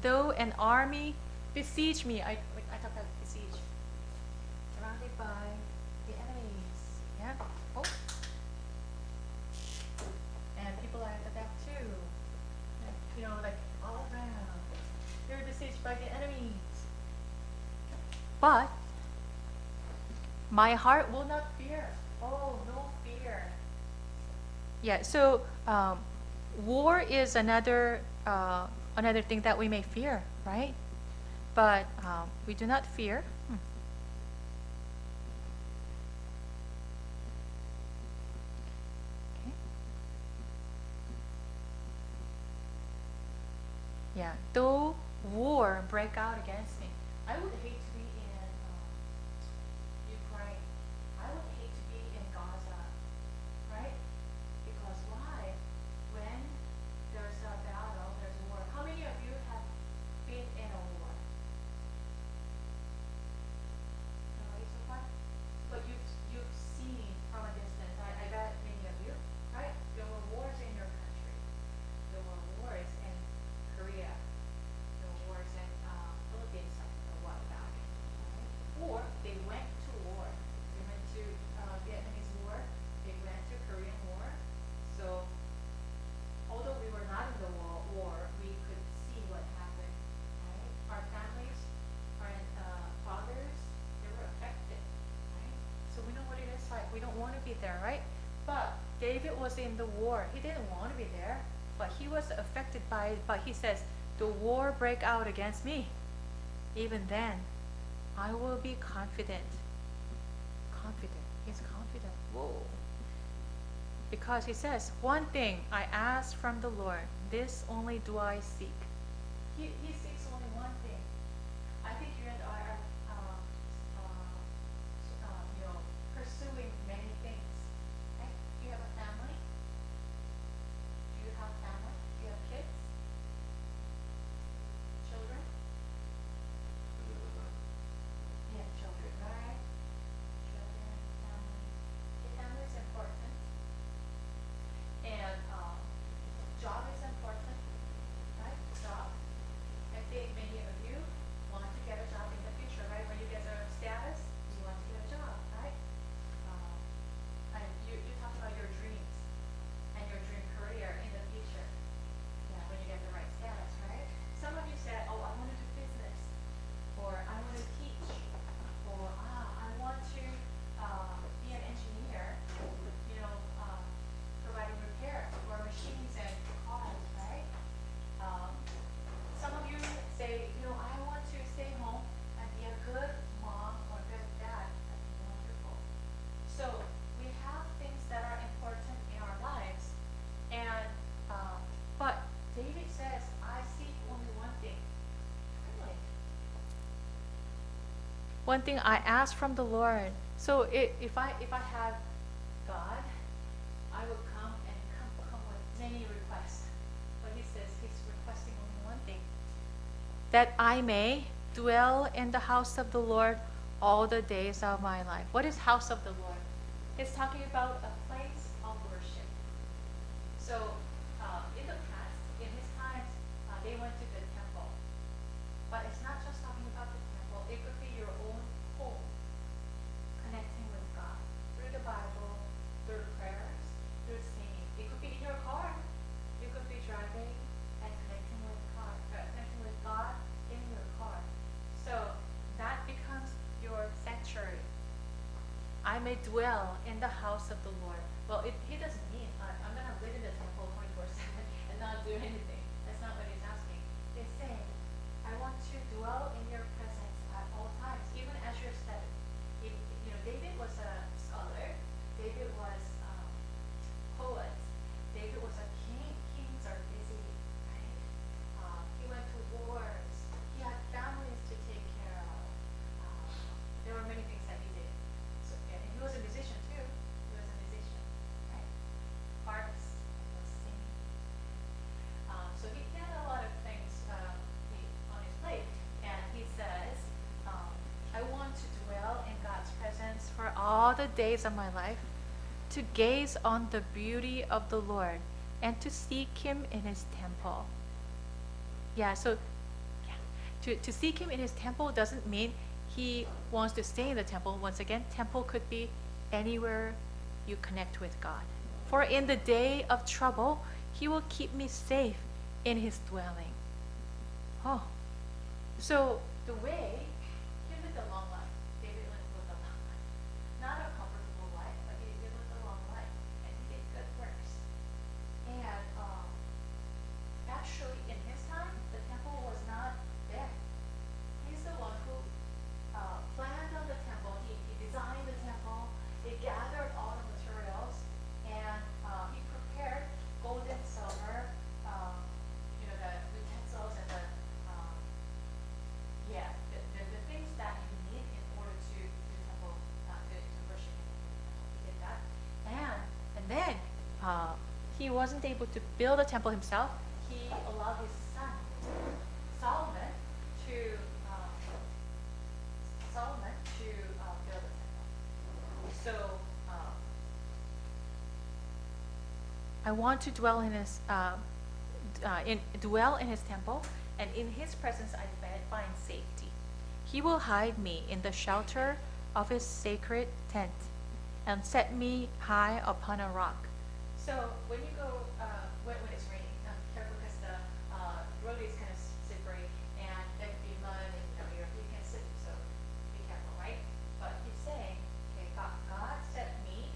Though an army besiege me, I talked about besiege. Surrounded by the enemies. Yeah. Oh. And people are at the back too. And, like all around. They're besieged by the enemies. But my heart will not fear. Oh, no fear. Yeah, so war is another thing that we may fear, right? But we do not fear. Yeah, though war break out against me, I would hate to be in Ukraine. I would hate to be in Gaza, right? Because why? When there's a battle, there's war. How many of you have been in a war? Nobody so far? But you've seen from a distance. I bet many of you, right? There were wars in your country. There were wars in Korea. There were wars in Philippines like a while back. Right? Or they went to war. They went to Vietnamese war. They went to Korean war. So although we were not in the war, we could see what happened. Right? Our families, our fathers, they were affected. Right? So we know what it is like. We don't want to be there, right? But David was in the war. He didn't want to be there, but he was affected by it. But he says, the war break out against me. Even then, I will be confident. Confident. He's confident. Whoa. Because he says, one thing I ask from the Lord, this only do I seek. He seeks only one thing. I think you and I are, pursuing many things. Right? Do you have a family? Do you have family? Do you have kids? Children? Yeah, children, right? Children, family. Okay, family is important. And job is important, right? Job. I think many of you want to get a job in the future, right? When you get a status, you want to get a job, right? And you talk about your dreams and your dream career in the future. Yeah, when you get the right status, right? Some of you said, oh, I want to do business, or I want to teach, or I want to be an engineer, providing repair for machines and cars, right? Some of you say, I want to stay home and be a good mom or good dad. That's wonderful. So we have things that are important in our lives, and but David says, I seek only one thing. Really? One thing I ask from the Lord. So if I have God, I would come with many requests. But he says he's requesting only one thing. That I may dwell in the house of the Lord all the days of my life. What is house of the Lord? It's talking about a place of worship. So in the past, in his times, they went to the temple. But it's not just talking about the temple. It could be your own home, connecting with God through the Bible, through prayers, through singing. It could be in your car. You could be driving and connecting with God in your car. So that becomes your sanctuary. I may dwell in the house of the Lord. Well, he doesn't mean I'm going to live in the temple 24/7 and not do anything. That's not what he's asking. He's saying, I want to dwell in your presence at all times, even as you're studying. David was a scholar. David was a poet. David was a king. Kings are busy, right? He went to wars. He had families to take care of. There were many things that he did. So, and he was a musician too. He was a musician, right? Artist, was singing. So he had a lot of things on his plate. And he says, I want to dwell in God's presence for all the days of my life, to gaze on the beauty of the Lord and to seek him in his temple. Yeah, so to seek him in his temple doesn't mean he wants to stay in the temple. Once again, temple could be anywhere you connect with God. For in the day of trouble, he will keep me safe in his dwelling. Oh, so the way he lived a long life. David lived a long life. Not a comfortable life, but he lived a long life. And he did good works. And actually, in his time, the temple was not there. He's the one who planned on the temple. He designed the temple. He gathered all the materials. And he prepared gold and silver, the utensils and he wasn't able to build a temple himself. He allowed his son, Solomon, to uh, build a temple. So I want to dwell in his temple, and in his presence I find safety. He will hide me in the shelter of his sacred tent, and set me high upon a rock. So when you go, when it's raining, careful because the road is kind of slippery, and there could be mud, and you can't slip. So be careful, right? But he's saying, okay, God set me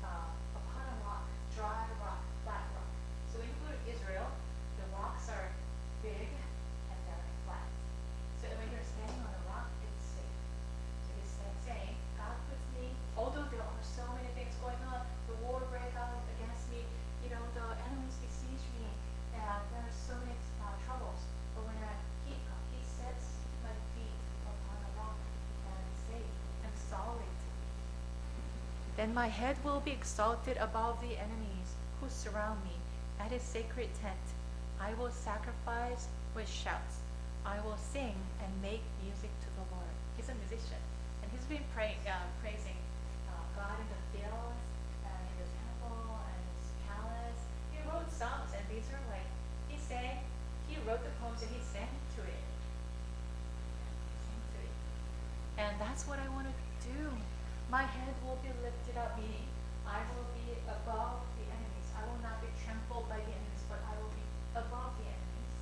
upon a rock, dry rock, flat rock. So when you go to Israel, the rocks are big and they're flat. So when you're standing on a rock, it's safe. So he's saying, God puts me, although there are so many things going on, the war breaks out against me, the enemies besiege me, and there are so many troubles. But when he sets my feet upon a rock and safe and solid, then my head will be exalted above the enemies who surround me. At his sacred tent, I will sacrifice with shouts. I will sing and make music to the Lord. He's a musician, and he's been praising God in the fields, and in the temple, and his palace. He wrote songs, and these are like, he wrote the poems and he sang to it. And that's what I want to do. My head will be lifted up, meaning I will be above the enemies. I will not be trampled by the enemies, but I will be above the enemies.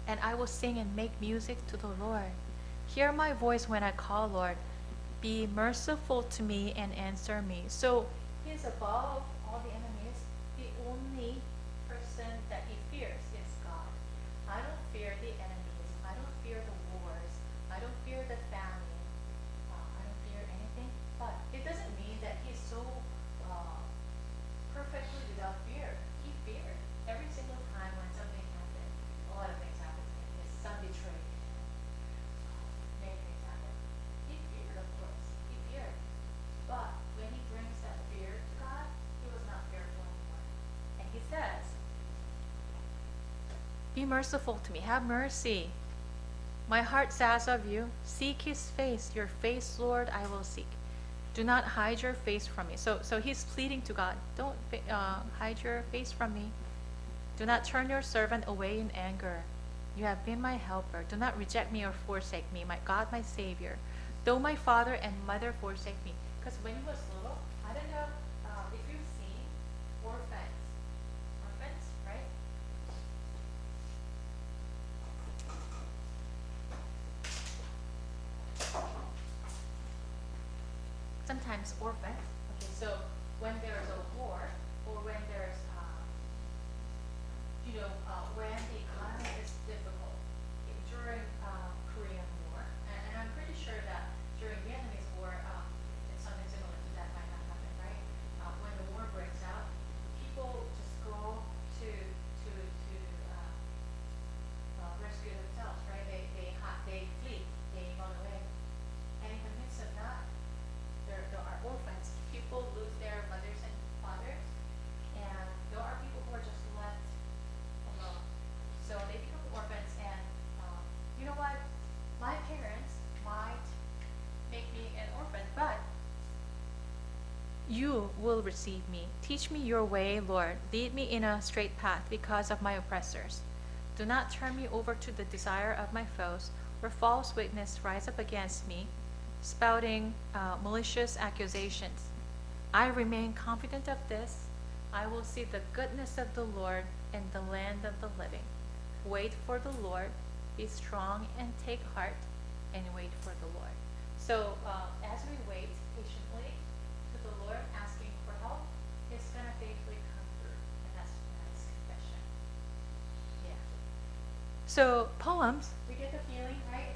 And I will sing and make music to the Lord. Hear my voice when I call, Lord. Be merciful to me and answer me. So he is above all the enemies. The only person that he fears is God. I don't fear the enemies. I don't fear the wars. I don't fear the famine. I don't fear anything. But it doesn't mean that he's so perfectly without fear. He feared every single time when something happened. A lot of things happened to him. His son betrayed him. Many things happened. He feared, of course. He feared. But when he brings that fear to God, he was not fearful anymore. And he says, be merciful to me. Have mercy. My heart says of you, seek his face. Your face, Lord, I will seek. Do not hide your face from me. So he's pleading to God. Don't hide your face from me. Do not turn your servant away in anger. You have been my helper. Do not reject me or forsake me, my God, my Savior. Though my father and mother forsake me. Because when he was little, I don't know if you've seen orphans. Orphans, right? Sometimes orphans. Okay, so when there's a war or when there's, when the economy is difficult, during Korean War, and I'm pretty sure that during Vietnamese War, it's something similar to that might not happen, right? When the war breaks out, people just go to rescue themselves, right? They flee, they run away, and in the midst of that, there are orphans. People lose their mothers and fathers, and there are people who are just left alone. So they become orphans, and you know what? My parents might make me an orphan, but you will receive me. Teach me your way, Lord. Lead me in a straight path because of my oppressors. Do not turn me over to the desire of my foes, where false witness rise up against me, spouting malicious accusations. I remain confident of this. I will see the goodness of the Lord in the land of the living. Wait for the Lord. Be strong and take heart, and wait for the Lord. So as we wait patiently to the Lord, asking for help, He's going to faithfully come through. And that's confession. Yeah. So poems, we get the feeling, right?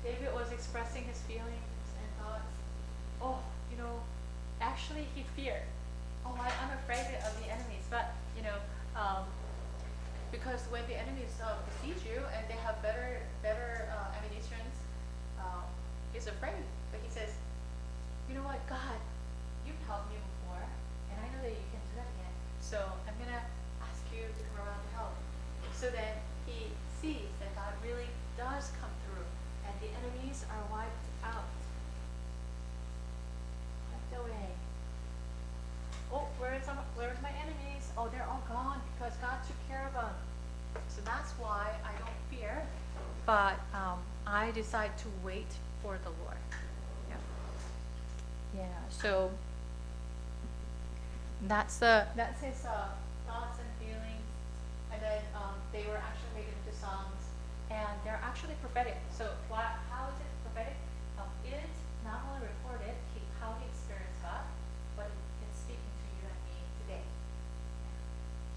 David was expressing his feelings and thoughts. Oh, actually he feared. Oh, I'm afraid of the enemies. But, because when the enemies besiege you and they have better ammunitions, he's afraid. But he says, you know what, God, you've helped me before, and I know that you can do that again. So I'm gonna ask you to come around to help. So that he sees that God really does come through and the enemies are wiped out. Wiped away. Oh, where's my enemies? Oh, they're all gone because God took care of them. So that's why I don't fear, but I decide to wait for the Lord. Yeah. Yeah. So that's his thoughts and feelings, and then they were actually made into songs, and they're actually prophetic. So how is it prophetic? It's not only recorded how he experienced God, but it's speaking to you and me today.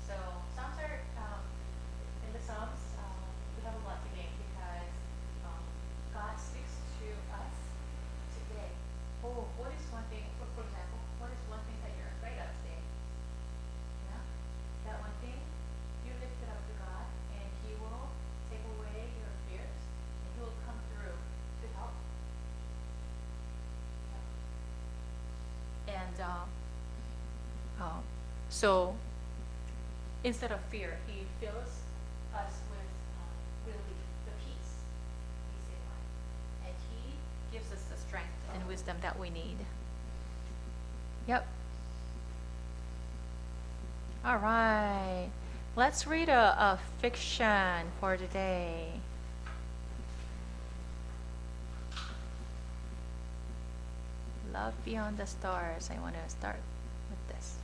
So Psalms are in the Psalms. We have a lot to gain because God speaks to us today. Oh, what is one thing? For example, what is one thing that you're afraid of today? Yeah, that one thing you lift it up to God, and He will take away your fears, and He will come through to help. Yeah. And so instead of fear, He fills us with relief, the peace in life, and He gives us the strength and wisdom that we need. Yep. All right. Let's read a fiction for today. Love Beyond the Stars. I want to start with this.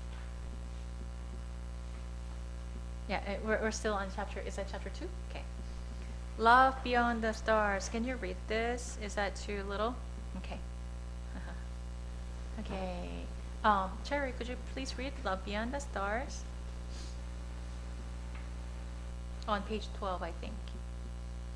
Yeah, we're still on chapter. Is that chapter 2? Okay. Love Beyond the Stars. Can you read this? Is that too little? Okay. Okay. Cherry, could you please read Love Beyond the Stars? On page 12, I think.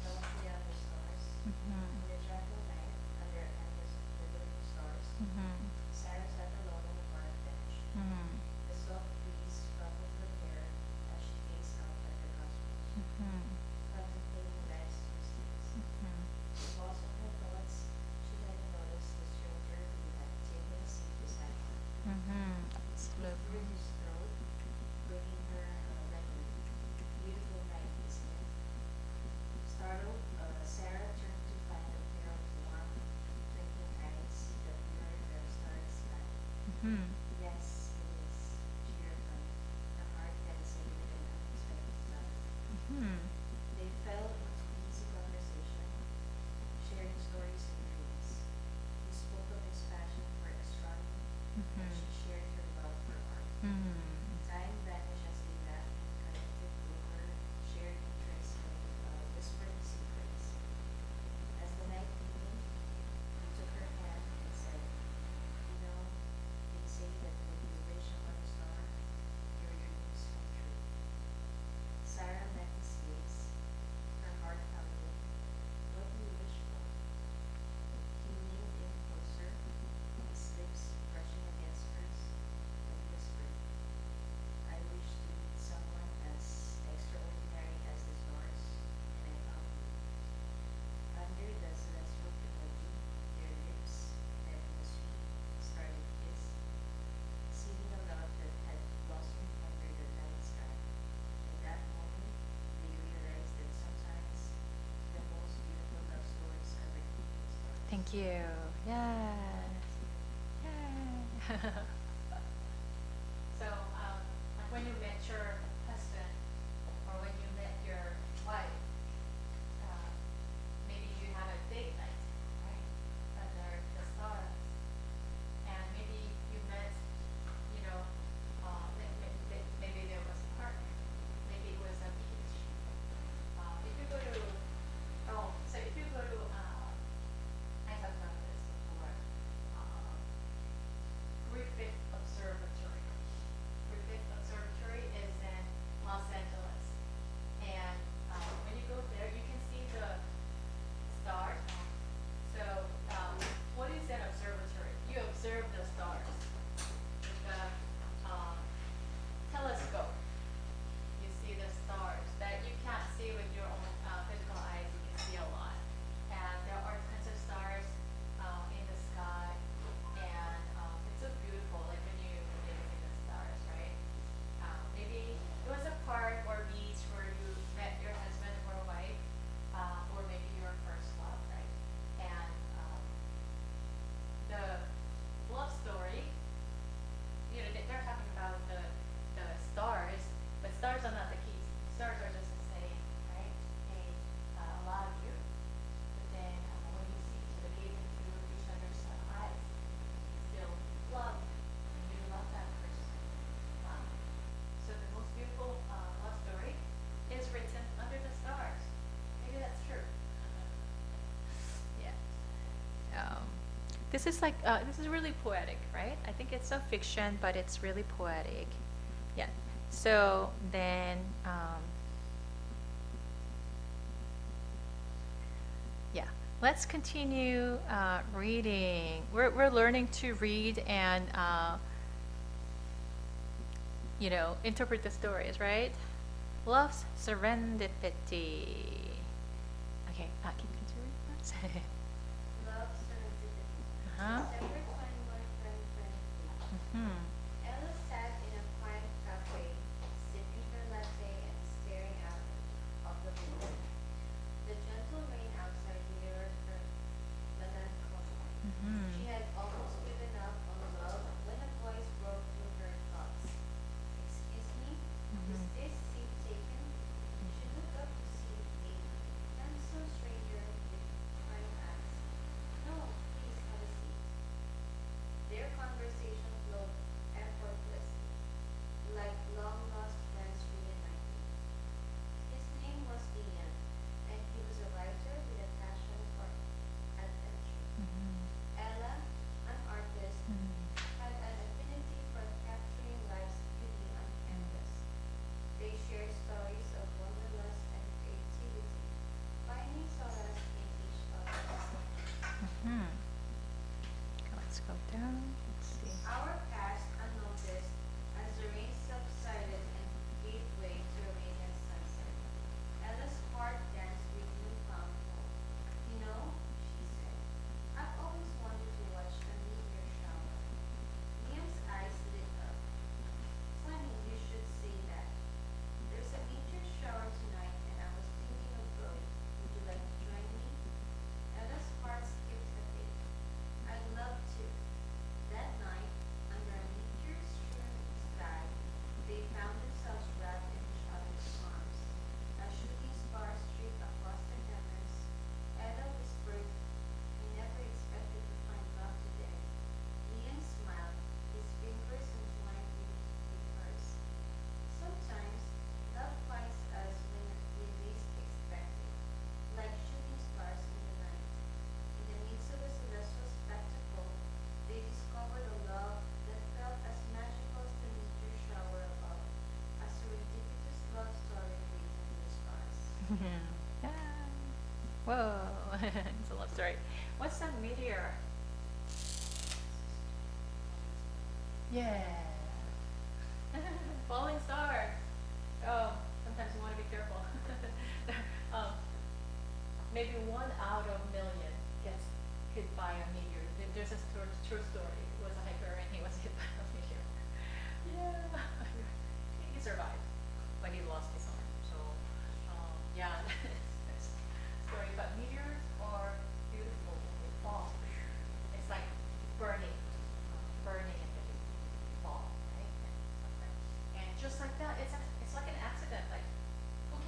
Love beyond the stars. Mm-hmm. In the tranquil night, under endless twinkling stars, Mm-hmm. Sarah sat alone on a park bench. Mm-hmm. The soft breeze ruffled her hair as she gazed out at the cosmos, Mm-hmm. contemplating life's mysteries. Mm-hmm. Lost in her thoughts, she then noticed the stranger who had taken a seat beside her. Mm-hmm. He cleared his throat, bringing her a record. Beautiful night, isn't it? Startled, Sarah turned to find a pair of warm, twinkling eyes that mirrored the starry sky. Mm-hmm. Yes, it is, she affirmed, her heart dancing with an unexpected love. Mm-hmm. They fell into easy conversation, sharing stories and dreams. He spoke of his passion for astronomy, and she shared her love for art. Mm-hmm. Time vanished as they laughed and connected over shared interests and whispered secrets. As the night deepened, he took her hand and said, "You know, they say that when you wish upon a star, your dreams come true." Sarah met his gaze, her heart pounding. "What do you wish for?" He leaned in closer, his lips brushing against hers, and whispered, "I wish to meet someone as extraordinary as the stars, and I found you." Under the celestial canopy, their lips met in a sweet, starlit kiss, sealing a love that had blossomed under the night sky. In that moment, they realized that sometimes the most beautiful love stories are written in the stars. Thank you. Yes. Yay. So, like when you met your husband or when you met your wife, maybe you had a date night, right? Under the stars. And maybe you met, maybe there was a partner. Maybe it was a beach. If you go to, if you go to, I talked about this before, Griffith Observatory. Griffith Observatory is in written under the stars. Maybe that's true. Yeah. This is like this is really poetic, right? I think it's a fiction, but it's really poetic. Yeah. So then, yeah. Let's continue reading. We're learning to read and interpret the stories, right? Love's serendipity. Okay, can you read first? Love Serendipity. Uh-huh. December 21, 2023. Hmm. Ella sat in a quiet cafe, sipping her latte and staring out of the window. The gentle rain outside mirrored her melancholy. Mhm. She had almost given up on love when a voice broke through her thoughts. Excuse me, is this seat taken? She looked up to see a handsome stranger with kind eyes. No, please have a seat. Their conversation flowed effortlessly, like long-lost friends reuniting. His name was Ian, and he was a writer with a passion for adventure. Ella, an artist, had an affinity for capturing life's beauty on canvas. They shared stories of wanderlust and creativity, finding solace in each other. Mhm. Okay, let's go down. Let's see. Hour passed unnoticed as the rain subsided and gave way to a radiant sunset. Ella's heart danced with newfound hope. You know, she said, I've always wanted to watch a meteor shower. Liam's eyes lit up. Funny you should say that. There's a meteor shower tonight and I was thinking of going. Would you like to join me? Ella's heart skipped a beat. I'd love to. That night, under a meteor-strewn sky, they found themselves wrapped in each other's arms. As shooting stars streaked across the heavens, Ella whispered, I never expected to find love today. Ian smiled, his fingers entwined with hers. Sometimes, love finds us when we least expect it, like shooting stars in the night. In the midst of a celestial spectacle, they discovered a love that felt as magical as the meteor shower above, a serendipitous love story written in the stars. Yeah. Whoa. It's a love story. What's that meteor? Yeah. Falling star. Oh, sometimes you want to be careful. um, maybe 1 out of 1,000,000 gets hit by a meteor. There's a true story. It was a hiker and he was hit by a meteor. Yeah. He survived, but he lost his arm. So, yeah, that's a story. But meteors are beautiful when they fall. It's like burning, burning and then they fall, right? And just like that, it's like an accident. Like who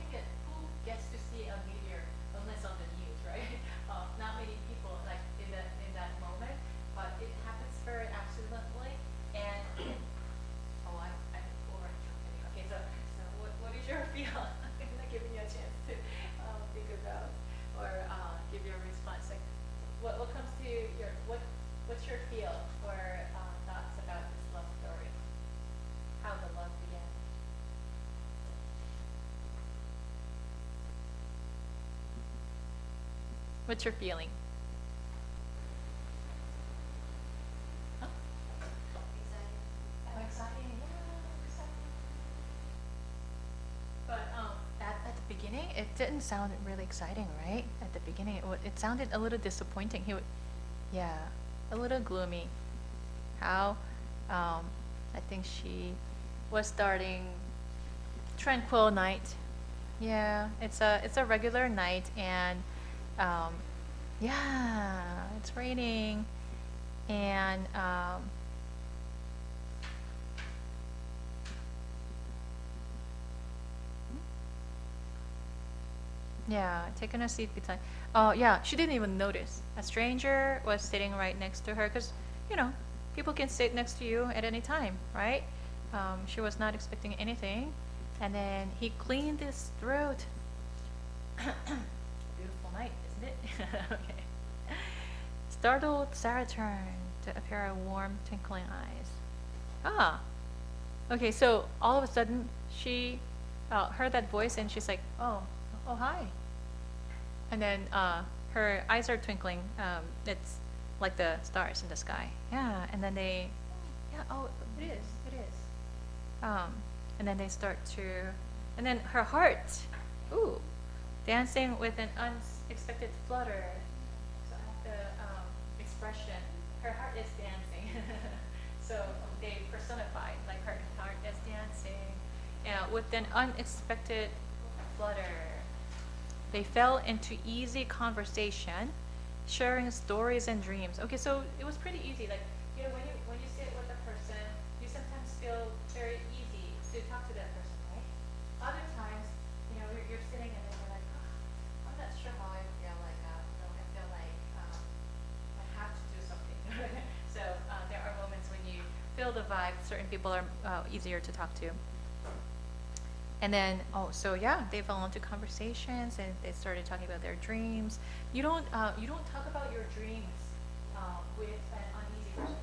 gets to see a meteor unless on the news, right? Not many people like in that moment, but it happens very accidentally. And oh, I'm over jumping. Okay, so what is your feel? I'm not giving you a chance to think about or give your response. Like what comes to your what's your feel or thoughts about this love story? How the love began. What's your feeling? Huh? Excited. Oh, exciting! Yeah, exciting. But at the beginning, it didn't sound really exciting, right? At the beginning, it sounded a little disappointing. Yeah, a little gloomy. How? I think she was starting tranquil night. Yeah, it's a regular night, and yeah, it's raining, and yeah, taking a seat beside. Oh, yeah, she didn't even notice. A stranger was sitting right next to her because, people can sit next to you at any time, right? She was not expecting anything. And then he cleaned his throat. Beautiful night, isn't it? Okay. Startled Sarah turned to a pair of warm, twinkling eyes. Ah, okay. So all of a sudden, she heard that voice, and she's like, "Oh, oh, hi." And then her eyes are twinkling. It's like the stars in the sky. Yeah. And then yeah. Oh, it is. It is. And then they start to, and then her heart, ooh, dancing with an unexpected flutter. So I have the expression, her heart is dancing. So they personified, like her heart is dancing, with an unexpected flutter. They fell into easy conversation, sharing stories and dreams. Okay, so it was pretty easy. Like, when you sit with a person, you sometimes feel very easy to talk to that person, right? Other times, you're sitting and then you're like, oh, I'm not sure how I feel. Like, I feel like I have to do something. So there are moments when you feel the vibe. Certain people are easier to talk to. And then, so yeah, they fell into conversations and they started talking about their dreams. You don't talk about your dreams with an uneasy person.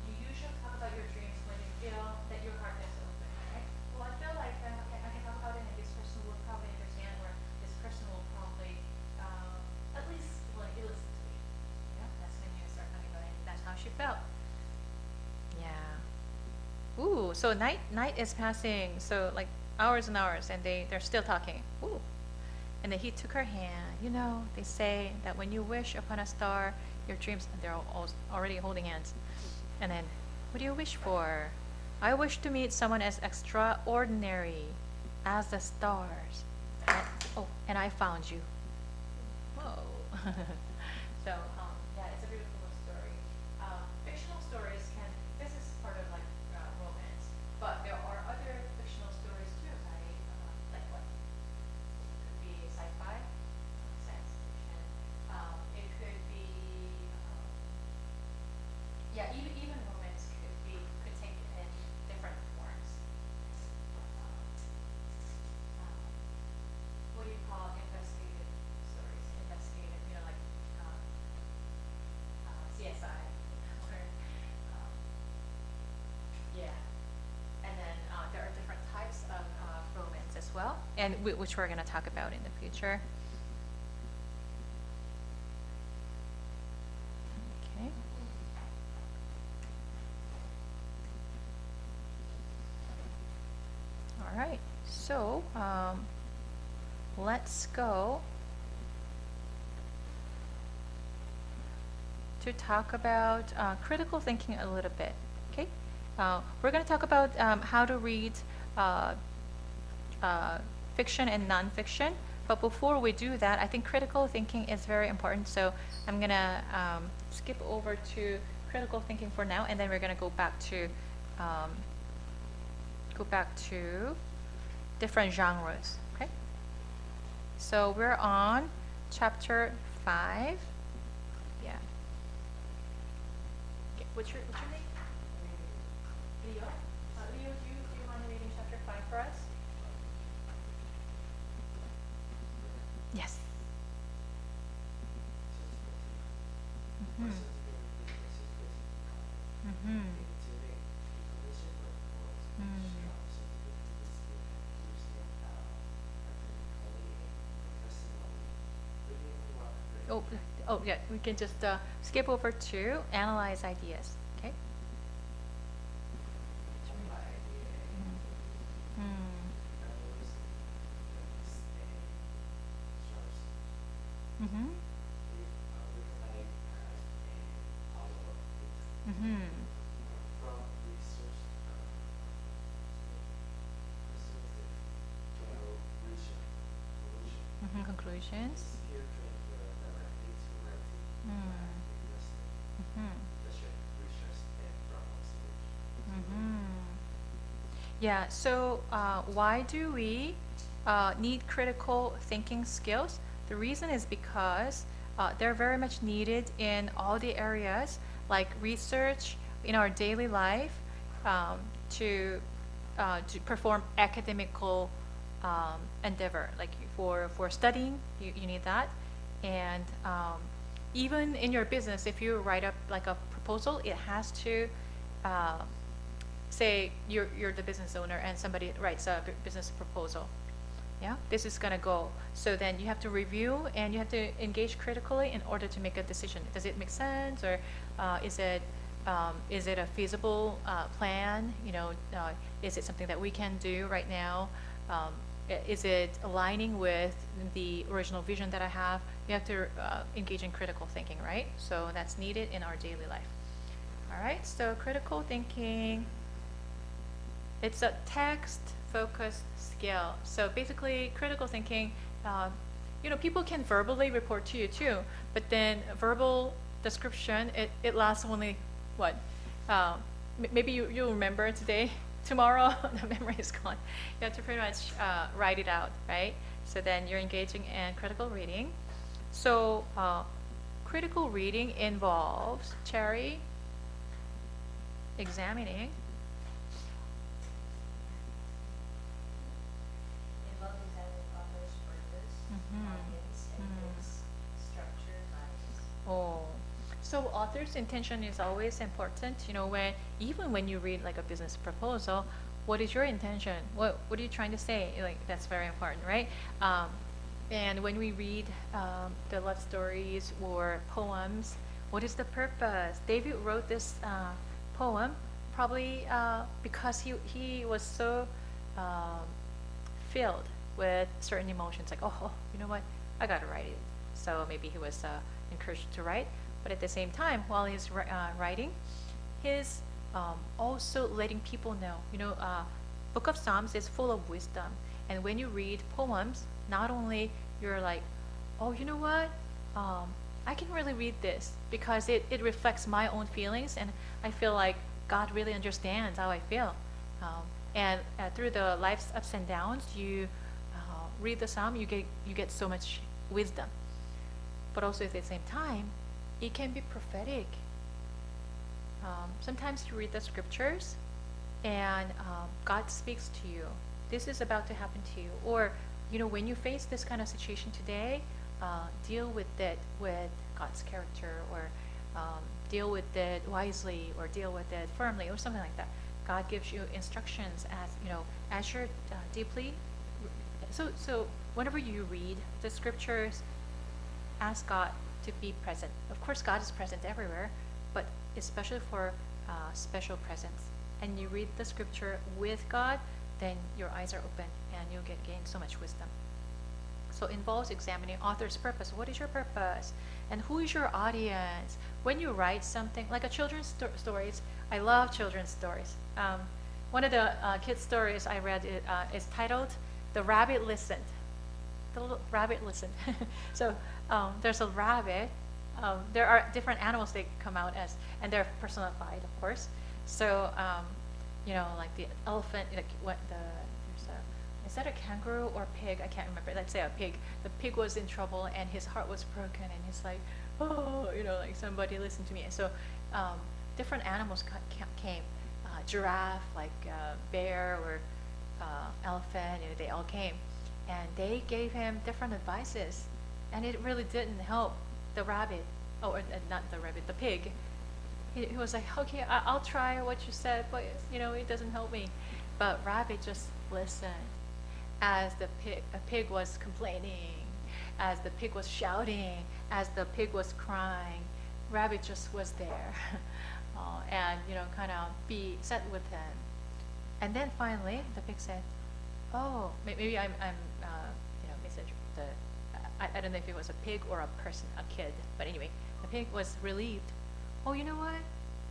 You usually talk about your dreams when you feel that your heart is open, right? Well, I feel like I can talk about it, and this person will probably understand, or this person will probably at least like listen to me. That's when you start talking about it. That's how she felt. Yeah. Ooh, so night is passing, so like hours and hours, and they're still talking. Ooh. And then he took her hand. They say that when you wish upon a star, your dreams, and they're all already holding hands. And then, what do you wish for? I wish to meet someone as extraordinary as the stars. And I found you. Whoa. So, yeah, it's a beautiful story. Fictional stories this is part of like romance, but there are other fictional stories too, right? Like what? It could be sci-fi, science fiction. It could be, yeah, even romance could take in different forms. What do you call investigative stories? Investigative, like CSI, or yeah. And then there are different types of romance as well, and which we're going to talk about in the future. Okay. All right. So let's go to talk about critical thinking a little bit. Okay. We're going to talk about how to read fiction and nonfiction. But before we do that, I think critical thinking is very important. So I'm going to skip over to critical thinking for now, and then we're going to go back to different genres. Okay. So we're on chapter 5. Yeah. Okay. What's your name? Leo. Leo, do you mind reading chapter 5 for us? Yes. Mm-hmm. Mm-hmm. Oh, yeah. We can just skip over to analyze ideas. Okay. Mm-hmm. Mm-hmm. Mm-hmm. Conclusions. Mm-hmm. Mm-hmm. Yeah, so why do we need critical thinking skills? The reason is because they're very much needed in all the areas, like research, in our daily life, to to perform academical endeavor. Like for studying, you need that. And even in your business, if you write up like a proposal, it has to say you're the business owner and somebody writes a business proposal. Yeah, this is gonna go. So then you have to review and you have to engage critically in order to make a decision. Does it make sense, or is it a feasible plan? Is it something that we can do right now? Is it aligning with the original vision that I have? You have to engage in critical thinking, right? So that's needed in our daily life. All right, so critical thinking. It's a text-focused skill. So basically, critical thinking, people can verbally report to you too, but then verbal description, it lasts only, what? Maybe you'll remember today. Tomorrow, the memory is gone. You have to pretty much write it out, right? So then you're engaging in critical reading. So critical reading involves, Cherry, examining. Involved examining author's purpose, Mhm. audience, and Mhm. its structure, values. Oh, so author's intention is always important. Even when you read like a business proposal, what is your intention? What are you trying to say? Like that's very important, right? And when we read the love stories or poems, what is the purpose? David wrote this poem probably because he was so filled with certain emotions, like, oh, you know what, I gotta write it. So maybe he was encouraged to write, but at the same time, while he's writing, he's also letting people know. Book of Psalms is full of wisdom, and when you read poems, not only you're like, oh, you know what, I can really read this because it reflects my own feelings, and I feel like God really understands how I feel. And through the life's ups and downs, you read the psalm, you get so much wisdom. But also at the same time, it can be prophetic. Sometimes you read the scriptures, and God speaks to you. This is about to happen to you, or when you face this kind of situation today, deal with it with God's character, or deal with it wisely, or deal with it firmly, or something like that. God gives you instructions as you're deeply. So whenever you read the scriptures, ask God to be present. Of course, God is present everywhere, but especially for special presence. And you read the scripture with God, then your eyes are open and you'll gain so much wisdom. So involves examining author's purpose. What is your purpose? And who is your audience? When you write something, like a children's stories, I love children's stories. One of the kids' stories I read is titled, The Rabbit Listened. The little rabbit listened. So there's a rabbit. There are different animals they come out as, and they're personified, of course. So, like the elephant, is that a kangaroo or pig? I can't remember. Let's say a pig. The pig was in trouble and his heart was broken, and he's like, oh, like somebody listen to me. And so different animals came. Giraffe, like bear or elephant, they all came. And they gave him different advices. And it really didn't help the rabbit. Oh, not the rabbit, the pig. He was like, okay, I'll try what you said, but it doesn't help me. But rabbit just listened. As the pig was complaining, as the pig was shouting, as the pig was crying, rabbit just was there, and kind of be set with him. And then finally, the pig said, "Oh, maybe I'm I don't know if it was a pig or a person, a kid, but anyway, the pig was relieved. Oh, you know what?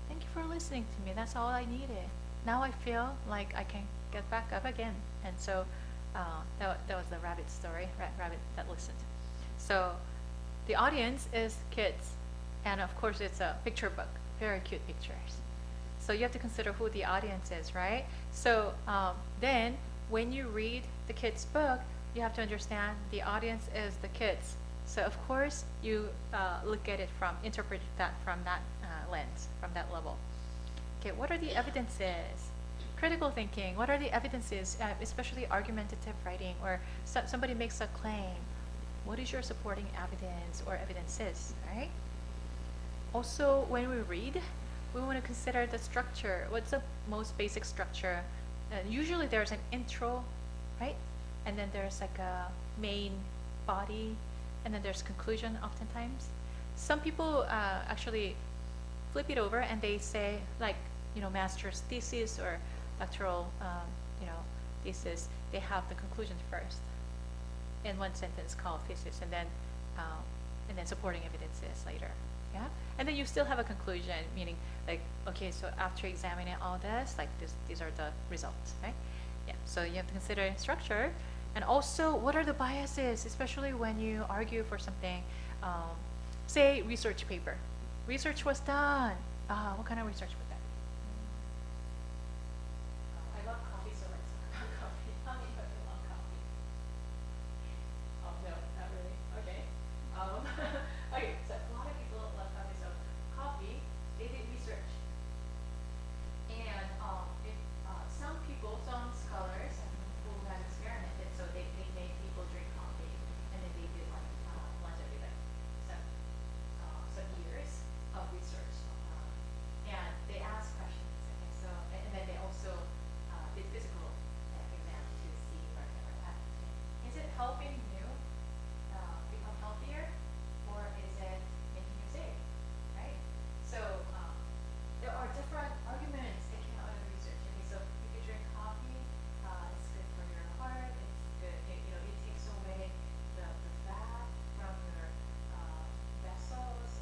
Thank you for listening to me. That's all I needed. Now I feel like I can get back up again." And so that was the rabbit story, rabbit that listened. So the audience is kids, and of course it's a picture book, very cute pictures. So you have to consider who the audience is, right? So then when you read the kids' book, you have to understand the audience is the kids. So of course you interpret that from that lens, from that level. Okay, what are the evidences? Critical thinking. What are the evidences, especially argumentative writing, or somebody makes a claim? What is your supporting evidence or evidences, right? Also, when we read, we want to consider the structure. What's the most basic structure? Usually there's an intro, right? And then there's like a main body, and then there's conclusion oftentimes. Some people actually flip it over and they say, like, master's thesis or doctoral, thesis, they have the conclusion first in one sentence called thesis, and then supporting evidences later. Yeah, and then you still have a conclusion, meaning like, okay, so after examining all this, like these are the results, right? Yeah, so you have to consider structure, and also what are the biases, especially when you argue for something. Say research paper, research was done. What kind of research was that? I love coffee, so let's talk about coffee. How many of you love coffee? Oh, no, not really. Okay. Okay, so a lot of people love coffee. So coffee, they did research. And if, some people, some scholars who have experimented, so they made people drink coffee, and then they did like once every like some years of research. And they asked questions. Okay, so and then they also did physical exam to see whatever happened. Is it helping you become healthier, or is it making you sick? Right? So there are different arguments that came out of the research. Okay, so if you drink coffee, it's good for your heart. It's good. It takes away the fat from your vessels.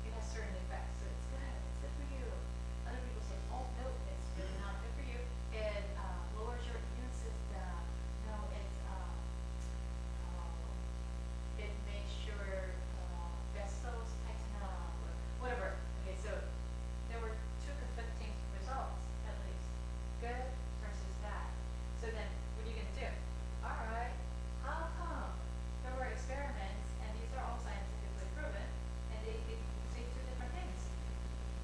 It has certain effects, so it's good. It's good for you. Other people say, oh no, it's really not good for you. It lowers your immune system. No, it makes your vessels tighten up, or whatever. Okay, so there were two conflicting results, at least. Good versus bad. So then, what are you going to do? All right, how come there were experiments, and these are all scientifically proven, and they say two different things?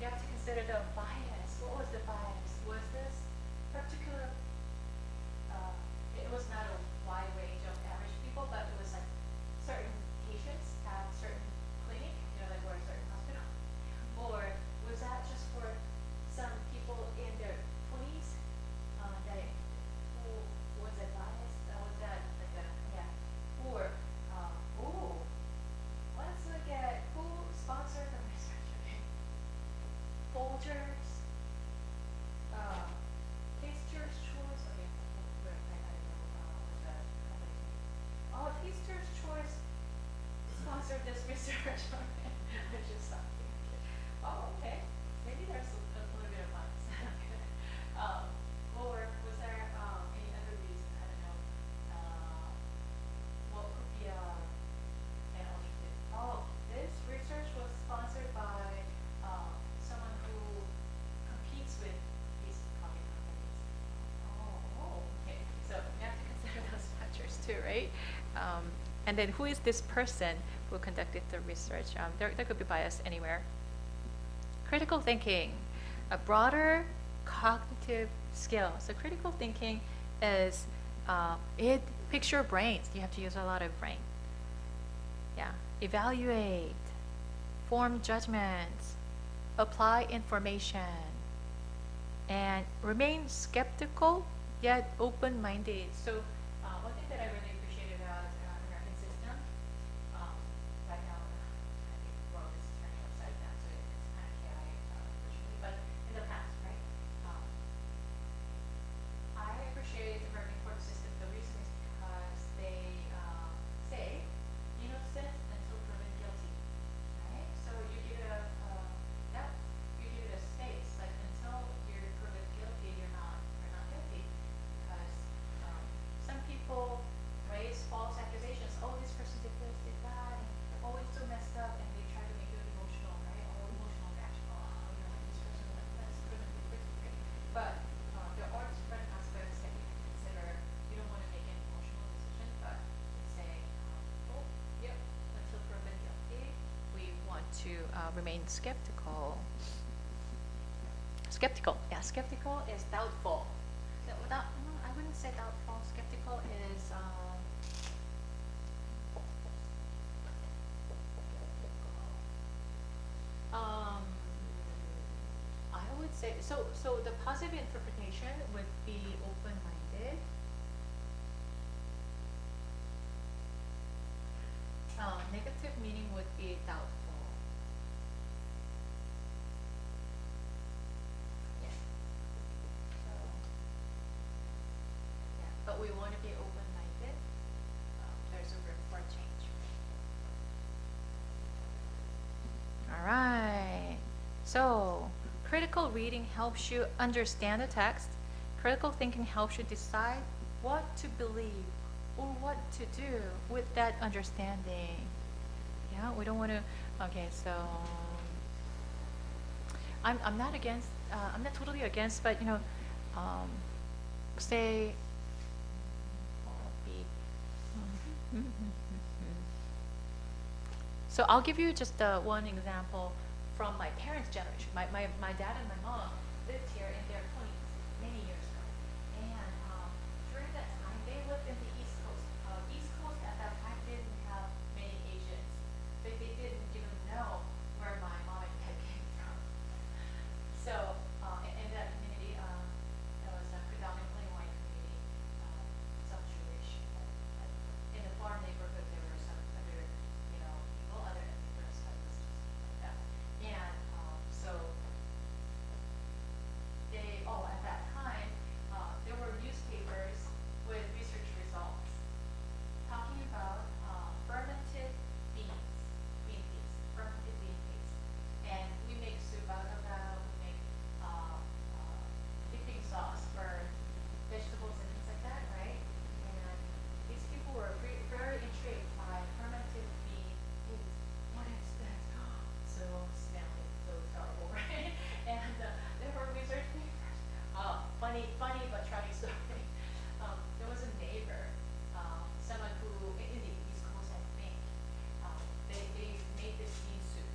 You have to consider the bias. What was the bias? Was this particular it was not a wide range of average people, but it was like certain patients at certain clinic, like or a certain hospital? Or was that just for some people in their 20s that who was it biased? Was that like a, yeah. Or, let's look at who sponsored the research. Okay. Folgers, Taster's Choice. Okay, I don't know what the company's name. Oh, Taster's Choice sponsored this research. Which is something. Oh, okay. Maybe there's a little bit of bias. Or was there any other reason? I don't know. What could be an alternative? Oh, this research was sponsored by someone who competes with these coffee companies. Okay. So you have to consider those factors too, right? And then who is this person who conducted the research? There could be bias anywhere. Critical thinking, a broader cognitive skill. So critical thinking is, it picks your brains. You have to use a lot of brain. Yeah. Evaluate, form judgments, apply information, and remain skeptical yet open-minded. So one thing that I really appreciate about American system, right now, I think the world is turning upside down, so it's kind of chaotic, unfortunately. But in the past, right, I appreciate the American court system. The reason is because they say innocent until proven guilty, right? So you give it you give it a space, like until you're proven guilty, you're not guilty, because some people raise false accusations. Oh, this person did this, did that, and oh, it's so messed up, and they try to make it emotional, right? Oh, emotional reaction. Oh, this person that's proven guilty, right? But there are different aspects that you can consider. You don't want to make an emotional decision, but you say, yep, until proven guilty, we want to remain skeptical. skeptical. Yeah, skeptical is doubtful. No, I wouldn't say doubtful. Skeptical is um, I would say so. So the positive interpretation would be open-minded. Negative meaning would be doubtful. Yeah. So, yeah, but we want to be open-minded. There's a room for change. All right. So, critical reading helps you understand the text. Critical thinking helps you decide what to believe or what to do with that understanding. Yeah, we don't want to. Okay, so I'm not against. I'm not totally against, but um, say. Beep. So I'll give you just one example from my parents' generation. My dad and my mom lived here in their 20s many years ago. And during that time, they lived in the East Coast. East Coast at that time didn't have many Asians. They didn't even know where my mom and dad came from. So in that community, it was a predominantly white community, some Jewish. But in the farm neighborhood, there were some other, people, other immigrants, like that. And so at that time, there were newspapers with research results talking about fermented beans, fermented bean paste. And we make soup out of that. We make dipping sauce for vegetables and things like that, right? And these people were very intrigued by fermented bean paste. What is that? So smelly, so terrible, right? And there were research papers. Funny but tragic story. There was a neighbor, someone who in the East Coast, I think, they made this bean soup,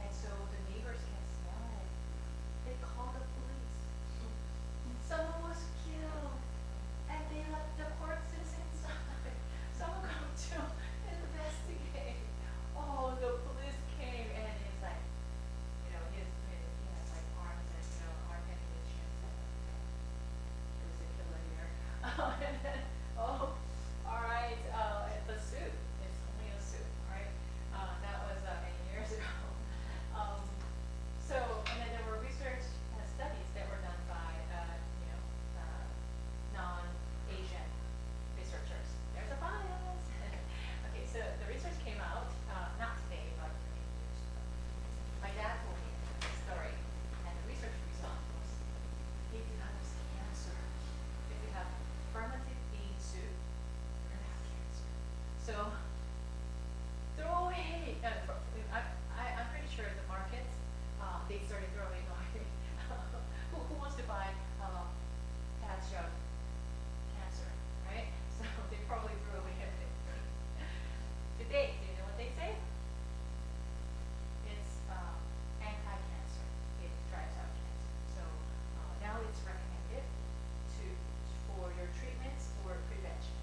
and so the neighbors can smell it. They called the police. Someone was killed, and they left the corpses inside. Someone come to investigate. Oh, the police came, and it's like, he has like arms and arm ammunition. There was a killer here. And then, all right, the soup. It's only a soup, all right? That was many years ago. And then there were research studies that were done by, non-Asian researchers. There's a bias. Okay, so the research came out, not today, but many years ago. My dad told me the story, and the research result was, if you have cancer, if you have fermented bean soup, you're gonna have cancer. So throw away. I'm pretty sure the markets, they started throwing away. Who wants to buy patch of cancer, right? So they probably threw away everything. Today, do you know what they say? It's anti-cancer. It drives out cancer. So now it's recommended for your treatments or prevention.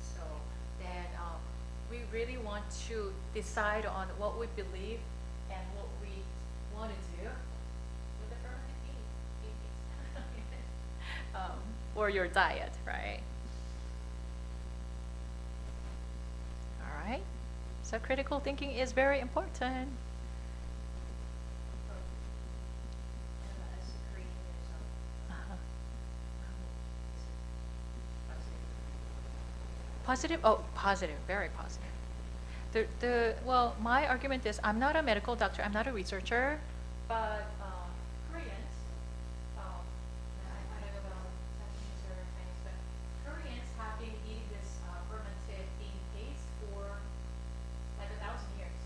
So then we really want to decide on what we believe and what we want to do with the fermented beans. Or your diet, right? All right. So critical thinking is very important. As a Korean yourself, Uh-huh. is it Positive? Oh, positive, very positive. Well, my argument is I'm not a medical doctor, I'm not a researcher, but Koreans, I don't know about Japanese or Chinese, but Koreans have been eating this fermented bean paste for like 1,000 years.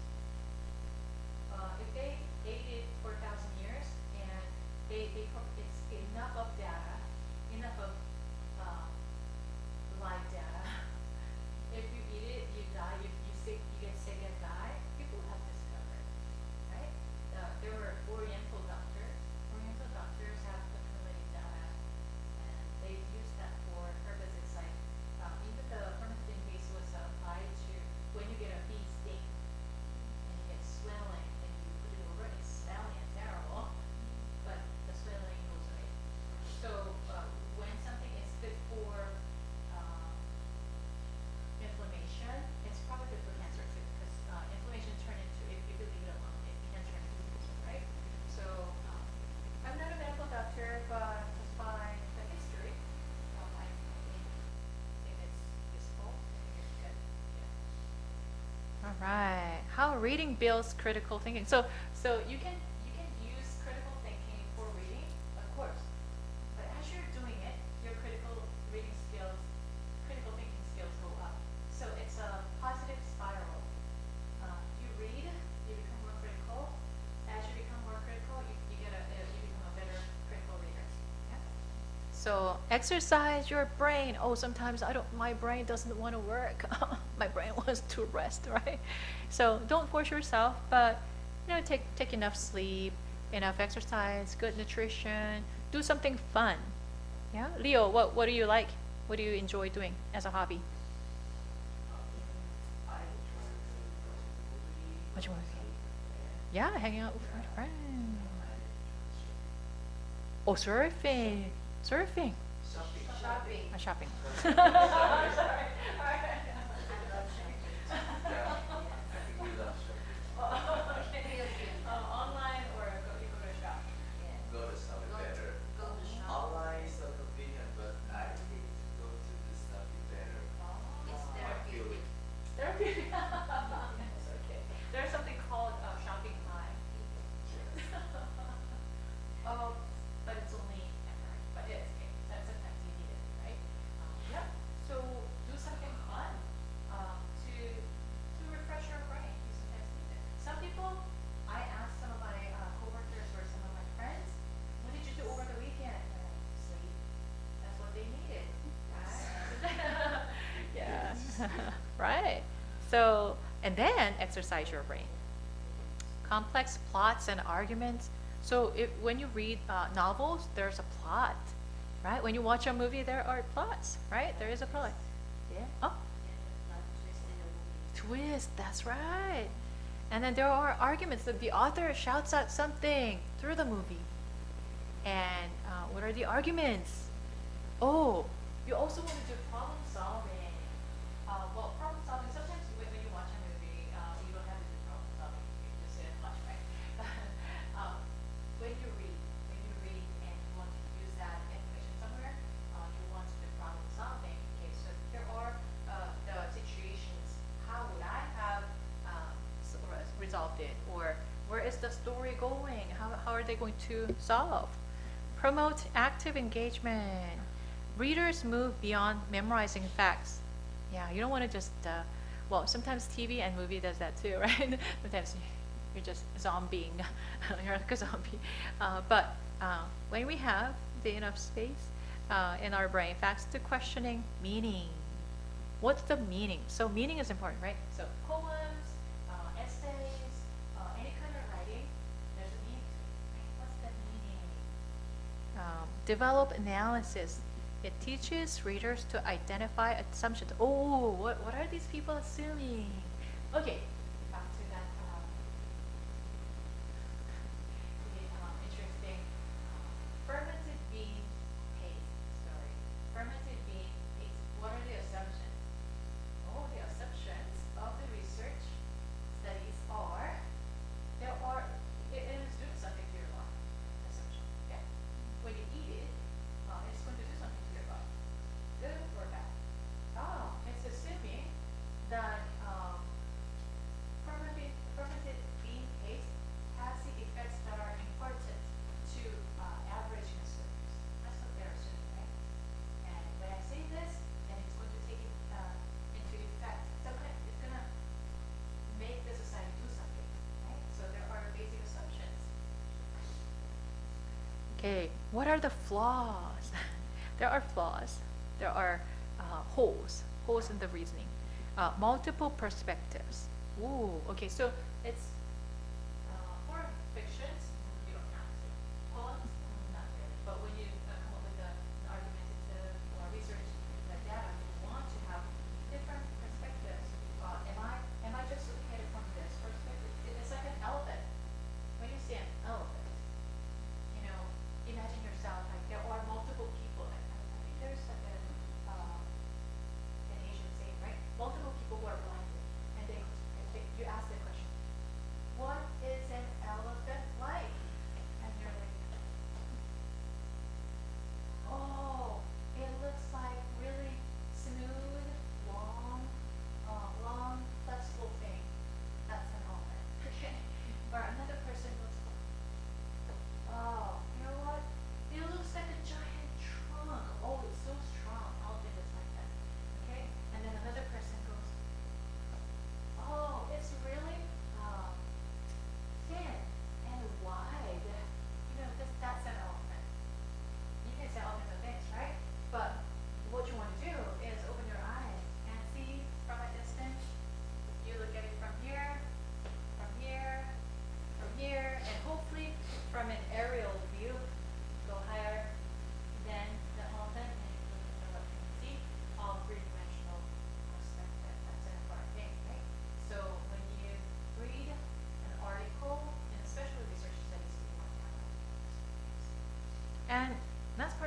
If they ate it for 1,000 years and it's enough of data, enough of live data. If you eat it, you die. If you get sick and die. People have discovered, right? There were Oriental doctors, Right. How reading builds critical thinking. So you can use critical thinking for reading, of course. But as you're doing it, your critical thinking skills go up. So it's a positive spiral. You read, you become more critical. As you become more critical, you become a better critical reader. Yeah. So exercise your brain. Oh, sometimes I don't. My brain doesn't want to work. My brain wants to rest, right? So don't force yourself, but take enough sleep, enough exercise, good nutrition. Do something fun. Yeah, Leo, what do you like? What do you enjoy doing as a hobby? I try to go to the movie. What you want to study with Yeah, hanging out with my my friends. friends. Oh, surfing. Surfing. Shopping. Shopping. Shopping. I love shopping. Yeah, I think we love shopping. Online or you go to shop? Yeah. Go to something better. Go to shop. Online is so convenient, but I think to go to the stuffy better. It's I feel therapeutic. it. Therapeutic. Yes, okay. There's something called shopping time. Oh, but it's only at night. But it's okay. Sometimes you need it, right? Yeah. So do something fun to refresh your brain. You sometimes need it. Some people, I ask some of my coworkers or some of my friends, what did you do over the weekend? They're like, sleep. That's what they needed, right? Yeah. Right. So, and then exercise your brain. Complex plots and arguments. So when you read novels, there's a plot, right? When you watch a movie, there are plots, right? There is a plot. Yeah. Oh, Yeah, not twist in a movie. twist. That's right. And then there are arguments that the author shouts out something through the movie. And what are the arguments? Oh, you also want to do problem solving. Well, problem solving, sometimes when you watch a movie, you don't have to do problem solving. You just sit and watch, right? When you read and you want to use that information somewhere, you want to do problem solving. Okay, so there are the situations. How would I have resolved it? Or where is the story going? How are they going to solve? Promote active engagement. Readers move beyond memorizing facts. Yeah, you don't want to just, well, sometimes TV and movie does that too, right? Sometimes you're just zombieing. You're like a zombie. But when we have the enough space in our brain, facts to questioning meaning. What's the meaning? So meaning is important, right? So poems, essays, any kind of writing, there's a meaning to it, right? What's the meaning? Develop analysis. It teaches readers to identify assumptions. Oh, what are these people assuming? Okay, back to that interesting fermented bean paste story. Fermented bean paste. What are the assumptions? Oh, the assumptions of the research studies are it is doing something to your body. Assumption. Yeah. When you eat it, it's going to do something to your body. Good or bad? Oh, it's assuming that fermented bean paste has the effects that are important to average consumers. That's what they're assuming, right? And when I say this, then it's going to take it into effect. It's going to make the society do something, right? So there are basic assumptions. Okay, what are the flaws? There are flaws. There are holes in the reasoning. Multiple perspectives. Ooh, okay, so it's for fictions, you don't have to. Poems, not really. But when you come up with an argumentative or research data, you want to have different perspectives. Am I just looking at it from this perspective? It's like an elephant. When you see an elephant, imagine yourself like there are multiple people. I think there's like an Asian saying, right? Multiple people who are blinded, and you ask the question, what is an elephant like?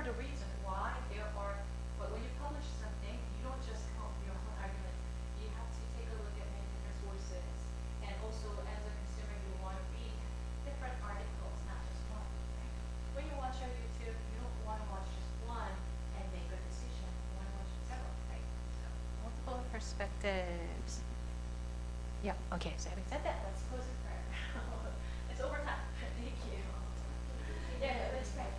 are the reasons why there are, but when you publish something, you don't just come up with your own argument. You have to take a look at many different sources. And also, as a consumer, you want to read different articles, not just one. Right? When you watch on YouTube, you don't want to watch just one and make a decision. You want to watch several, right? So, multiple perspectives. Yeah, okay, so having said that, let's close in prayer. It's overtime. Thank you. Yeah, let's pray.